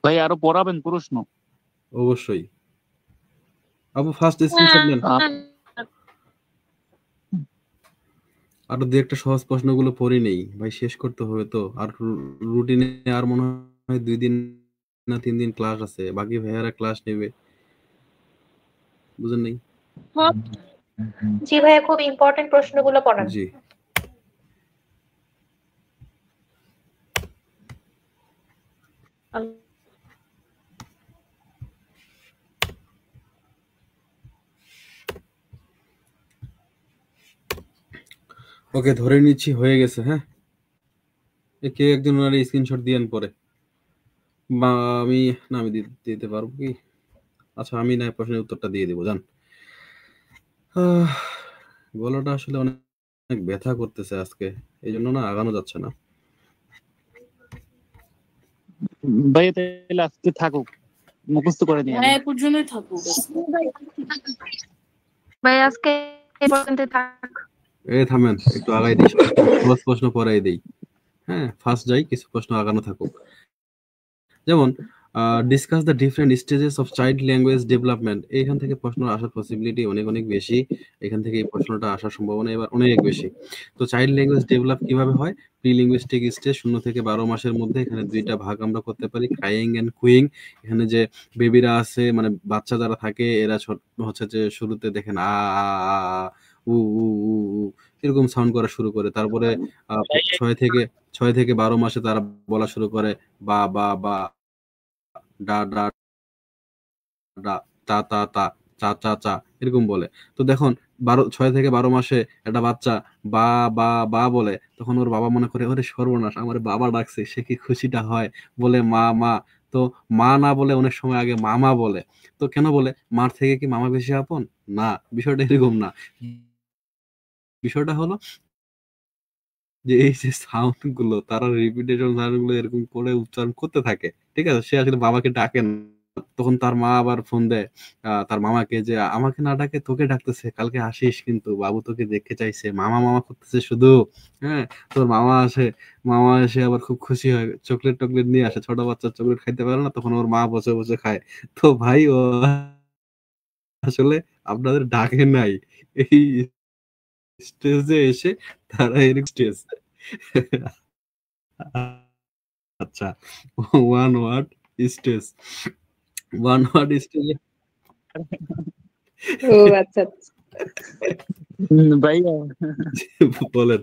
ভাই আরো পড়াবেন প্রশ্ন? অবশ্যই আপু, ফার্স্ট স্ক্রিনশট নেন। আরো দু একটা সহজ প্রশ্নগুলো পড়ে নেই ভাই, শেষ করতে হবে তো। আর রুটিনে আর মনে হয় 2 দিন না 3 দিন ক্লাস আছে, বাকি ভাইয়ারা ক্লাস নেবে, বুঝেন নাই? জি ভাইয়া, খুব ইম্পর্টেন্ট প্রশ্নগুলো পড়ান। জি। ওকে, ধরে নিচ্ছি হয়ে গেছে। হ্যাঁ, কে একজন ওনার স্ক্রিনশট দিয়েন পরে, বা আমি না, আমি দিতে পারবো কি? আচ্ছা, আমি না প্রশ্নের উত্তরটা দিয়ে দিব, জান। গলাটা আসলে অনেক ব্যথা করতেছে আজকে, এই জন্য না আগানো যাচ্ছে না। ভাই তাহলে আজকে থাকুক, মুখস্থ করে নিয়ে হ্যাঁ, এ পর্যন্তই থাকুক। ভাই আজকে এই পর্যন্ত থাক। এই থামেন, একটু আগাই দিই, সহজ প্রশ্ন পড়াই দেই। হ্যাঁ, ফার্স্ট যাই, কিছু প্রশ্ন আগানো থাকুক। যেমন discuss the different stages of child language development, এইখান থেকে প্রশ্ন আসার পসিবিলিটি অনেক বেশি, এখান থেকে এই প্রশ্নটা আসার সম্ভাবনা এবার অনেক বেশি। তো চাইল্ড ল্যাঙ্গুয়েজ ডেভেলপ কিভাবে হয়? প্রি লিঙ্গুইস্টিক স্টেজ 0 থেকে 12 মাসের মধ্যে। এখানে 2টা ভাগ আমরা করতে পারি, ক্রাইং এন্ড কুইং। এখানে যে বেবিরা আছে, মানে বাচ্চা যারা থাকে, এরা হচ্ছে যে শুরুতে দেখেন আ আ আ উ উ উ উ এরকম সাউন্ড করা শুরু করে। তারপরে 6 থেকে 12 মাসে তারা বলা শুরু করে বা বা বা, ডা ডা ডা, তা তা তা, চা চা চা, এরকম বলে। তো দেখুন 6 থেকে 12 মাসে একটা বাচ্চা বা বা বা বলে, তখন ওর বাবা মনে করে ওরে সর্বনাশ, আমার বাবা ডাকছে, সে কি খুশিটা হয়, বলে মা মা। তো মা না বলে অনেক সময় আগে মামা বলে। তো কেন বলে? মার থেকে কি মামা বেশি আপন? না, বিষয়টা এরকম না। বিষয়টা হলো যে এই যে সাউন্ড গুলো, তারা রিপিটেশন সাউন্ড গুলো এরকম করে উচ্চারণ করতে থাকে, ঠিক আছে? সে আসলে বাবাকে ডাকে না। তখন তার মা আবার ফোন দেয় তার মামাকে, যে আমাকে না ডাকে তোকে ডাকতেছে, কালকে আসিস কিন্তু, বাবু তোকে দেখতে চাইছে, মামা মামা করতেছে শুধু। হ্যাঁ, তোর মামা এসে আবার খুব খুশি হয়, চকলেট টকলেট নিয়ে আসে। ছোট বাচ্চা চকলেট খাইতে পারে না, তখন ওর মা বসে বসে খায়। তো ভাই ও আসলে আপনাদের ডাকে নাই, এই স্টেজে এসে তারা এরকম স্টেজ। আচ্ছা, one word stage, one word স্টেজে ও আচ্ছা আচ্ছা। ভাইয়া বলেন।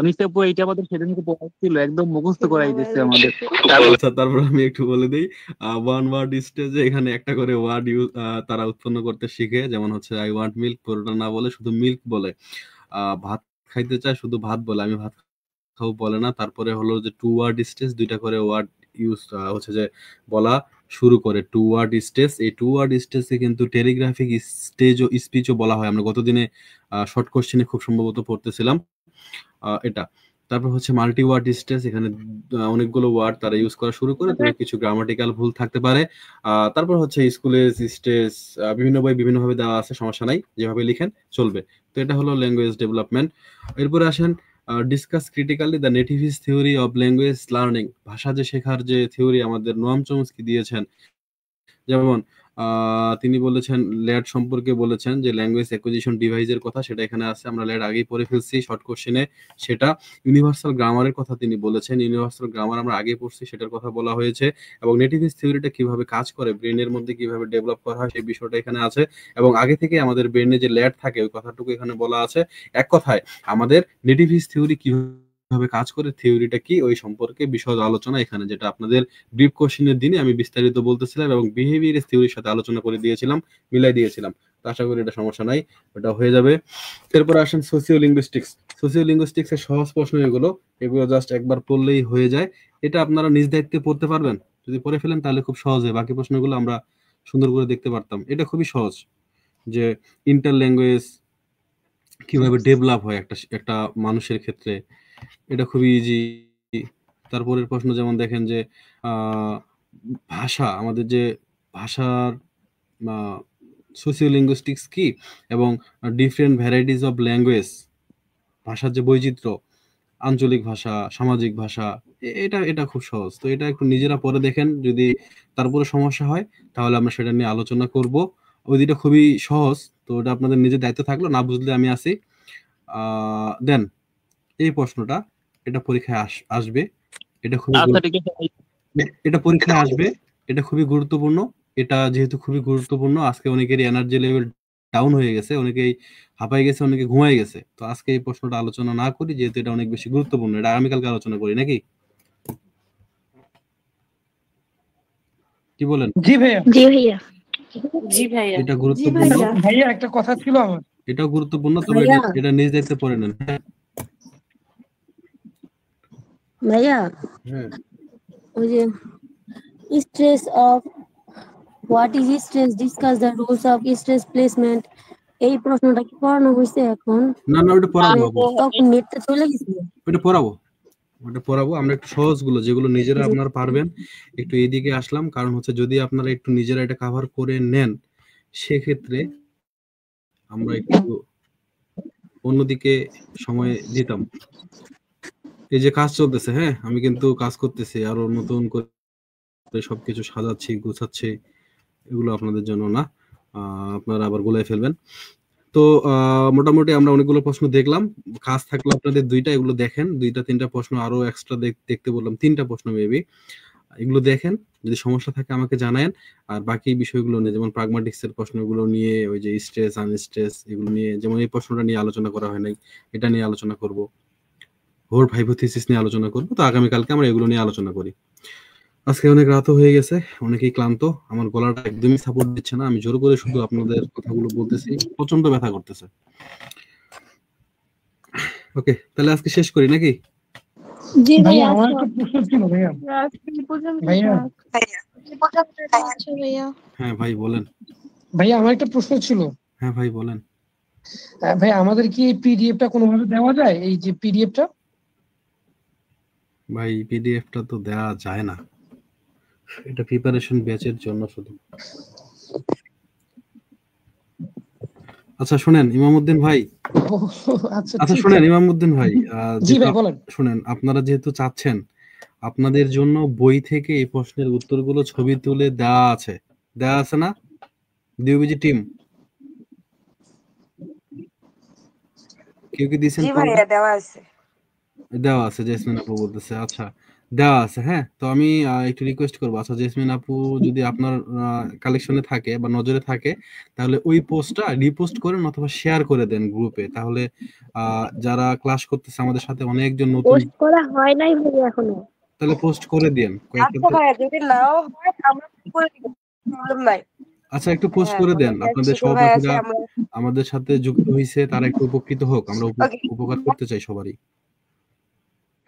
আমি তো এইটা আমাদের সেদিনকে পড়াচ্ছিল, একদম মুখস্থ করাই দিচ্ছে আমাদের। আচ্ছা, তারপর আমি একটু বলে দিই। ওয়ান ওয়ার্ড স্টেজে এখানে একটা করে ওয়ার্ড তারা উৎপন্ন করতে শিখে, যেমন হচ্ছে আই ওয়ান্ট মিল্ক, পুরোটা না বলে শুধু মিল্ক বলে। ভাত খাইতে চায়, শুধু ভাত বলে, আমি ভাত খাবো বলে না। তারপরে হলো যে টু ওয়ার্ড স্টেজ, দুইটা করে ওয়ার্ড ইউজ হচ্ছে যে বলা শুরু করে, টু ওয়ার্ড স্টেজ। এই টু ওয়ার্ড স্টেজে কিন্তু টেলিগ্রাফিক স্টেজ ও স্পিচও বলা হয়। আমরা গতদিনে শর্ট কোশ্চেনে খুব সম্ভবত পড়তেছিলাম এটা। তারপর হচ্ছে মাল্টি ওয়ার্ড স্টেজ, এখানে অনেকগুলো ওয়ার্ড তারা ইউজ করা শুরু করে, তবে কিছু গ্রামাটিক্যাল ভুল থাকতে পারে। তারপর হচ্ছে স্কুলে স্টেজ বিভিন্ন বই বিভিন্নভাবে দেওয়া আছে, সমস্যা নাই, যেভাবে লিখেন চলবে। তো এটা হলো ল্যাঙ্গুয়েজ ডেভেলপমেন্ট। এরপরে আসেন discuss critically the nativist theory of language learning. ভাষা যে শেখার যে থিওরি আমাদের নোয়াম চমস্কি দিয়েছেন, যেমন তিনি বলেছেন ল্যাড সম্পর্কে বলেছেন যে ল্যাঙ্গুয়েজ অ্যাকুইজিশন ডিভাইসের কথা, সেটা এখানে আছে, আমরা ল্যাড আগেই পড়ে ফেলছি শর্ট কোশ্চেনে সেটা। ইউনিভার্সাল গ্রামারের কথা তিনি বলেছেন, ইউনিভার্সাল গ্রামার আমরা আগে পড়ছি, সেটার কথা বলা হয়েছে। এবং নেটিভিস থিওরিটা কিভাবে কাজ করে, ব্রেনের মধ্যে কিভাবে ডেভেলপ করা হয় সেই বিষয়টা এখানে আছে। এবং আগে থেকে আমাদের ব্রেনে যে ল্যাড থাকে ওই কথাটুকু এখানে বলা আছে। এক কথায় আমাদের নেটিভিস থিওরি কিভাবে কাজ করে, থিওরিটা কি, ওই সম্পর্কে বিশদ আলোচনা এখানে, যেটা আপনাদের ব্রিফ কোশ্চেনের দিনে আমি বিস্তারিত বলতেছিলাম এবং বিহেভিয়ার থিওরির সাথে আলোচনা করে দিয়েছিলাম, মিলাই দিয়েছিলাম। তো আশা করি এটা সমস্যা নাই, ওটা হয়ে যাবে। এরপর আসেন সোশিও লিঙ্গুইস্টিক্স। সোশিও লিঙ্গুইস্টিক্স এর সহজ প্রশ্ন এগুলো জাস্ট একবার পড়লেই হয়ে যায়। এটা আপনারা নিজ দায়িত্বে পড়তে পারবেন, যদি পড়ে ফেলেন তাহলে খুব সহজ হয়, বাকি প্রশ্নগুলো আমরা সুন্দর করে দেখতে পারতাম। এটা খুবই সহজ, যে ইন্টার ল্যাঙ্গুয়েজ কিভাবে ডেভেলপ হয় একটা মানুষের ক্ষেত্রে, এটা খুবই ইজি। তারপরের প্রশ্ন যেমন দেখেন যে ভাষা, আমাদের যে ভাষার সোশিও লিঙ্গুইস্টিক্স কি, এবং ডিফারেন্ট ভ্যারাইটিস অফ ল্যাঙ্গুয়েজ, ভাষার যে বৈচিত্র্য, আঞ্চলিক ভাষা, সামাজিক ভাষা, এটা এটা খুব সহজ। তো এটা একটু নিজেরা পড়ে দেখেন, যদি তারপরে সমস্যা হয় তাহলে আমরা সেটা নিয়ে আলোচনা করব। ওই দুইটা খুবই সহজ, তো ওটা আপনাদের নিজের দায়িত্ব থাকলো, না বুঝলে আমি আছি। দেন এই প্রশ্নটা, এটা পরীক্ষায় আসবে, এটা খুবই এটা পরীক্ষায় আসবে, এটা খুবই গুরুত্বপূর্ণ। এটা যেহেতু খুবই গুরুত্বপূর্ণ, আজকে অনেকেরই এনার্জি লেভেল ডাউন হয়ে গেছে, অনেকেই হাঁপাই গেছে, অনেকে ঘুমাই গেছে। তো আজকে এই প্রশ্নটা আলোচনা না করি, যেহেতু এটা অনেক বেশি গুরুত্বপূর্ণ, এটা আগামীকালকে আলোচনা করি নাকি, কি বলেন? জি ভাইয়া, জি ভাইয়া, জি ভাইয়া, এটা গুরুত্বপূর্ণ ভাইয়া, একটা কথা ছিল আমার। এটাও গুরুত্বপূর্ণ, তবে এটা নিজ দায়িত্বে পড়ে নেন। ভাইয়া, হ্যাঁ, ওই যে stress of what is stress, discuss the rules of stress placement, এই প্রশ্নটা কি পড়ানো হয়েছে এখন? না না, ওটা পড়াবো, তখন নেটটা চলে গেছে। ওটা পড়াবো আমরা একটু সহজগুলো, যেগুলো নিজেরা আপনারা পারবেন, একটু এইদিকে আসলাম। কারণ হচ্ছে যদি আপনারা একটু নিজেরা এটা কভার করে নেন, সেক্ষেত্রে আমরা একটু অন্যদিকে সময় দিতাম। এই যে কাজ চলতেছে, হ্যাঁ, আমি কিন্তু কাজ করতেছি, আরো নতুন করে সবকিছু সাজাচ্ছি, গুছাচ্ছি, এগুলো আপনাদের জন্য না, আপনারা আবার গুলাই ফেলবেন। তো মোটামুটি আমরা অনেকগুলো প্রশ্ন দেখলাম, কাজ থাকলো আপনাদের দুইটা, এগুলো দেখেন, দুইটা তিনটা প্রশ্ন আরো এক্সট্রা দেখতে বললাম, তিনটা প্রশ্ন মেবি, এগুলো দেখেন, যদি সমস্যা থাকে আমাকে জানায়েন। আর বাকি বিষয়গুলো নিয়ে, যেমন প্রাগমাটিক্স এর প্রশ্নগুলো নিয়ে, ওই যে স্ট্রেস আনস্ট্রেস এগুলো নিয়ে, যেমন এই প্রশ্নটা নিয়ে আলোচনা করা হয় নাই, এটা নিয়ে আলোচনা করব, হোর্ড হাইপোথিসিস নিয়ে আলোচনা করব। তো আগামীকালকে আমরা এগুলো নিয়ে আলোচনা করি। আজকে অনেক রাতও হয়ে গেছে, অনেকেই ক্লান্ত, আমার গলাটা একদমই সাপোর্ট দিচ্ছে না, আমি জোর করে শুধু আপনাদের কথাগুলো বলতেছি, প্রচন্ড ব্যথা করতেছে। ওকে, তাহলে আজকে শেষ করি নাকি? জি ভাইয়া, ভাইয়া, আমার একটা প্রশ্ন ছিল ভাইয়া। ভাইয়া, হ্যাঁ ভাই বলেন। ভাইয়া, আমার একটা প্রশ্ন ছিল। হ্যাঁ ভাই বলেন। ভাই, আমাদের কি এই পিডিএফটা কোনোভাবে দেওয়া যায়? এই যে পিডিএফটা? ভাই পিডিএফটা তো দেওয়া যায় না, এটা প্রিপারেশন ব্যাচের জন্য শুধু। আচ্ছা শুনেন ইমামউদ্দিন ভাই, আচ্ছা শুনেন ইমামউদ্দিন ভাই, জি ভাই বলেন। শুনেন, আপনারা যেহেতু চাচ্ছেন, আপনাদের জন্য বই থেকে এই প্রশ্নের উত্তরগুলো ছবি তুলে দেওয়া আছে না? ডিওবিজি টিম কেউ কি দিয়েছেন? জি ভাইয়া দেওয়া আছে। দেওয়া আছে, জেসমিন আপু বলতেছে। আচ্ছা দেওয়া আছে। হ্যাঁ, তো আমি একটু রিকোয়েস্ট করবো, আচ্ছা জেসমিন আপু যদি আপনার কালেকশনে থাকে বা নজরে থাকে, তাহলে ওই পোস্টটা রিপোস্ট করেন অথবা শেয়ার করে দেন গ্রুপে। তাহলে যারা ক্লাস করতেছে আমাদের সাথে অনেকজন নতুন, পোস্ট করা হয় নাই ভাই এখনো। তাহলে পোস্ট করে দেন আচ্ছা ভাইয়া যদি নাও হয় আমরা করে দিব, প্রবলেম নাই। আচ্ছা একটু পোস্ট করে দেন, আপনাদের সহপাঠীরা আমাদের সাথে যুক্ত হয়েছে, তারা একটু উপকৃত হোক, আমরা উপকার করতে চাই সবারই।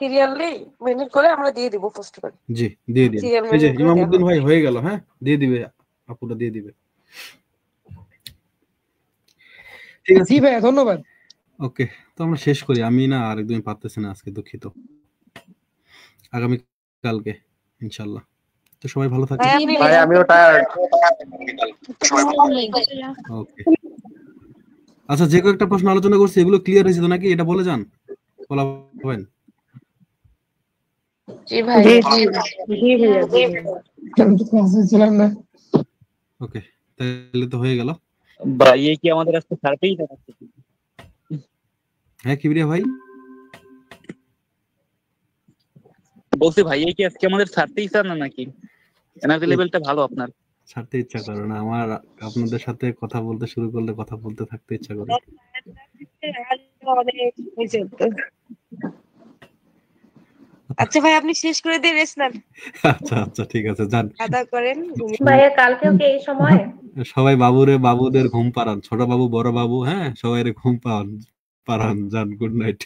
সিরিয়ালি মেনটেন করে আমরা দিয়ে দিব পোস্ট করে। জি দিয়ে দিন। এই যে ইমামউদ্দিন ভাই হয়ে গেল। হ্যাঁ দিয়ে দিবে, আপুটা দিয়ে দিবে। ঠিক আছে জি ভাই ধন্যবাদ। ওকে, তো আমরা শেষ করি। আমি না আর একদমই পারতেছি না আজকে, দুঃখিত। আগামী কালকে ইনশাআল্লাহ। তো সবাই ভালো থাকবেন। ভাই আমিও টায়ার্ড। ওকে আচ্ছা, যে কয়েকটা প্রশ্ন আলোচনা করছি এগুলো ক্লিয়ার হয়েছে তো নাকি, এটা বলে যান বলাবেন। জি ভাই ছিলাম না। ওকে তাহলে তো হয়ে গেল। ভাই এই কি আমাদের আজকে সার্ভেই না? হ্যাঁ কিবরিয়া ভাই বলছি ভাই এই কি আজকে আমাদের ছাড়তেই চান না নাকি? এনার্জি লেভেলটা ভালো আপনার। ছাড়তে ইচ্ছা করে না আমার, আপনাদের সাথে কথা বলতে শুরু করলে কথা বলতে থাকতে ইচ্ছা করে। আচ্ছা ভাই আপনি শেষ করে দিয়ে রেস্ট নেন। আচ্ছা আচ্ছা ঠিক আছে, যান আদা করেন। ভাইয়া কালকেও কি এই সময়? সবাই বাবুদের ঘুম পাড়ান, ছোট বাবু বড় বাবু, হ্যাঁ সবাই ঘুম পাড়ান। যান, গুড নাইট।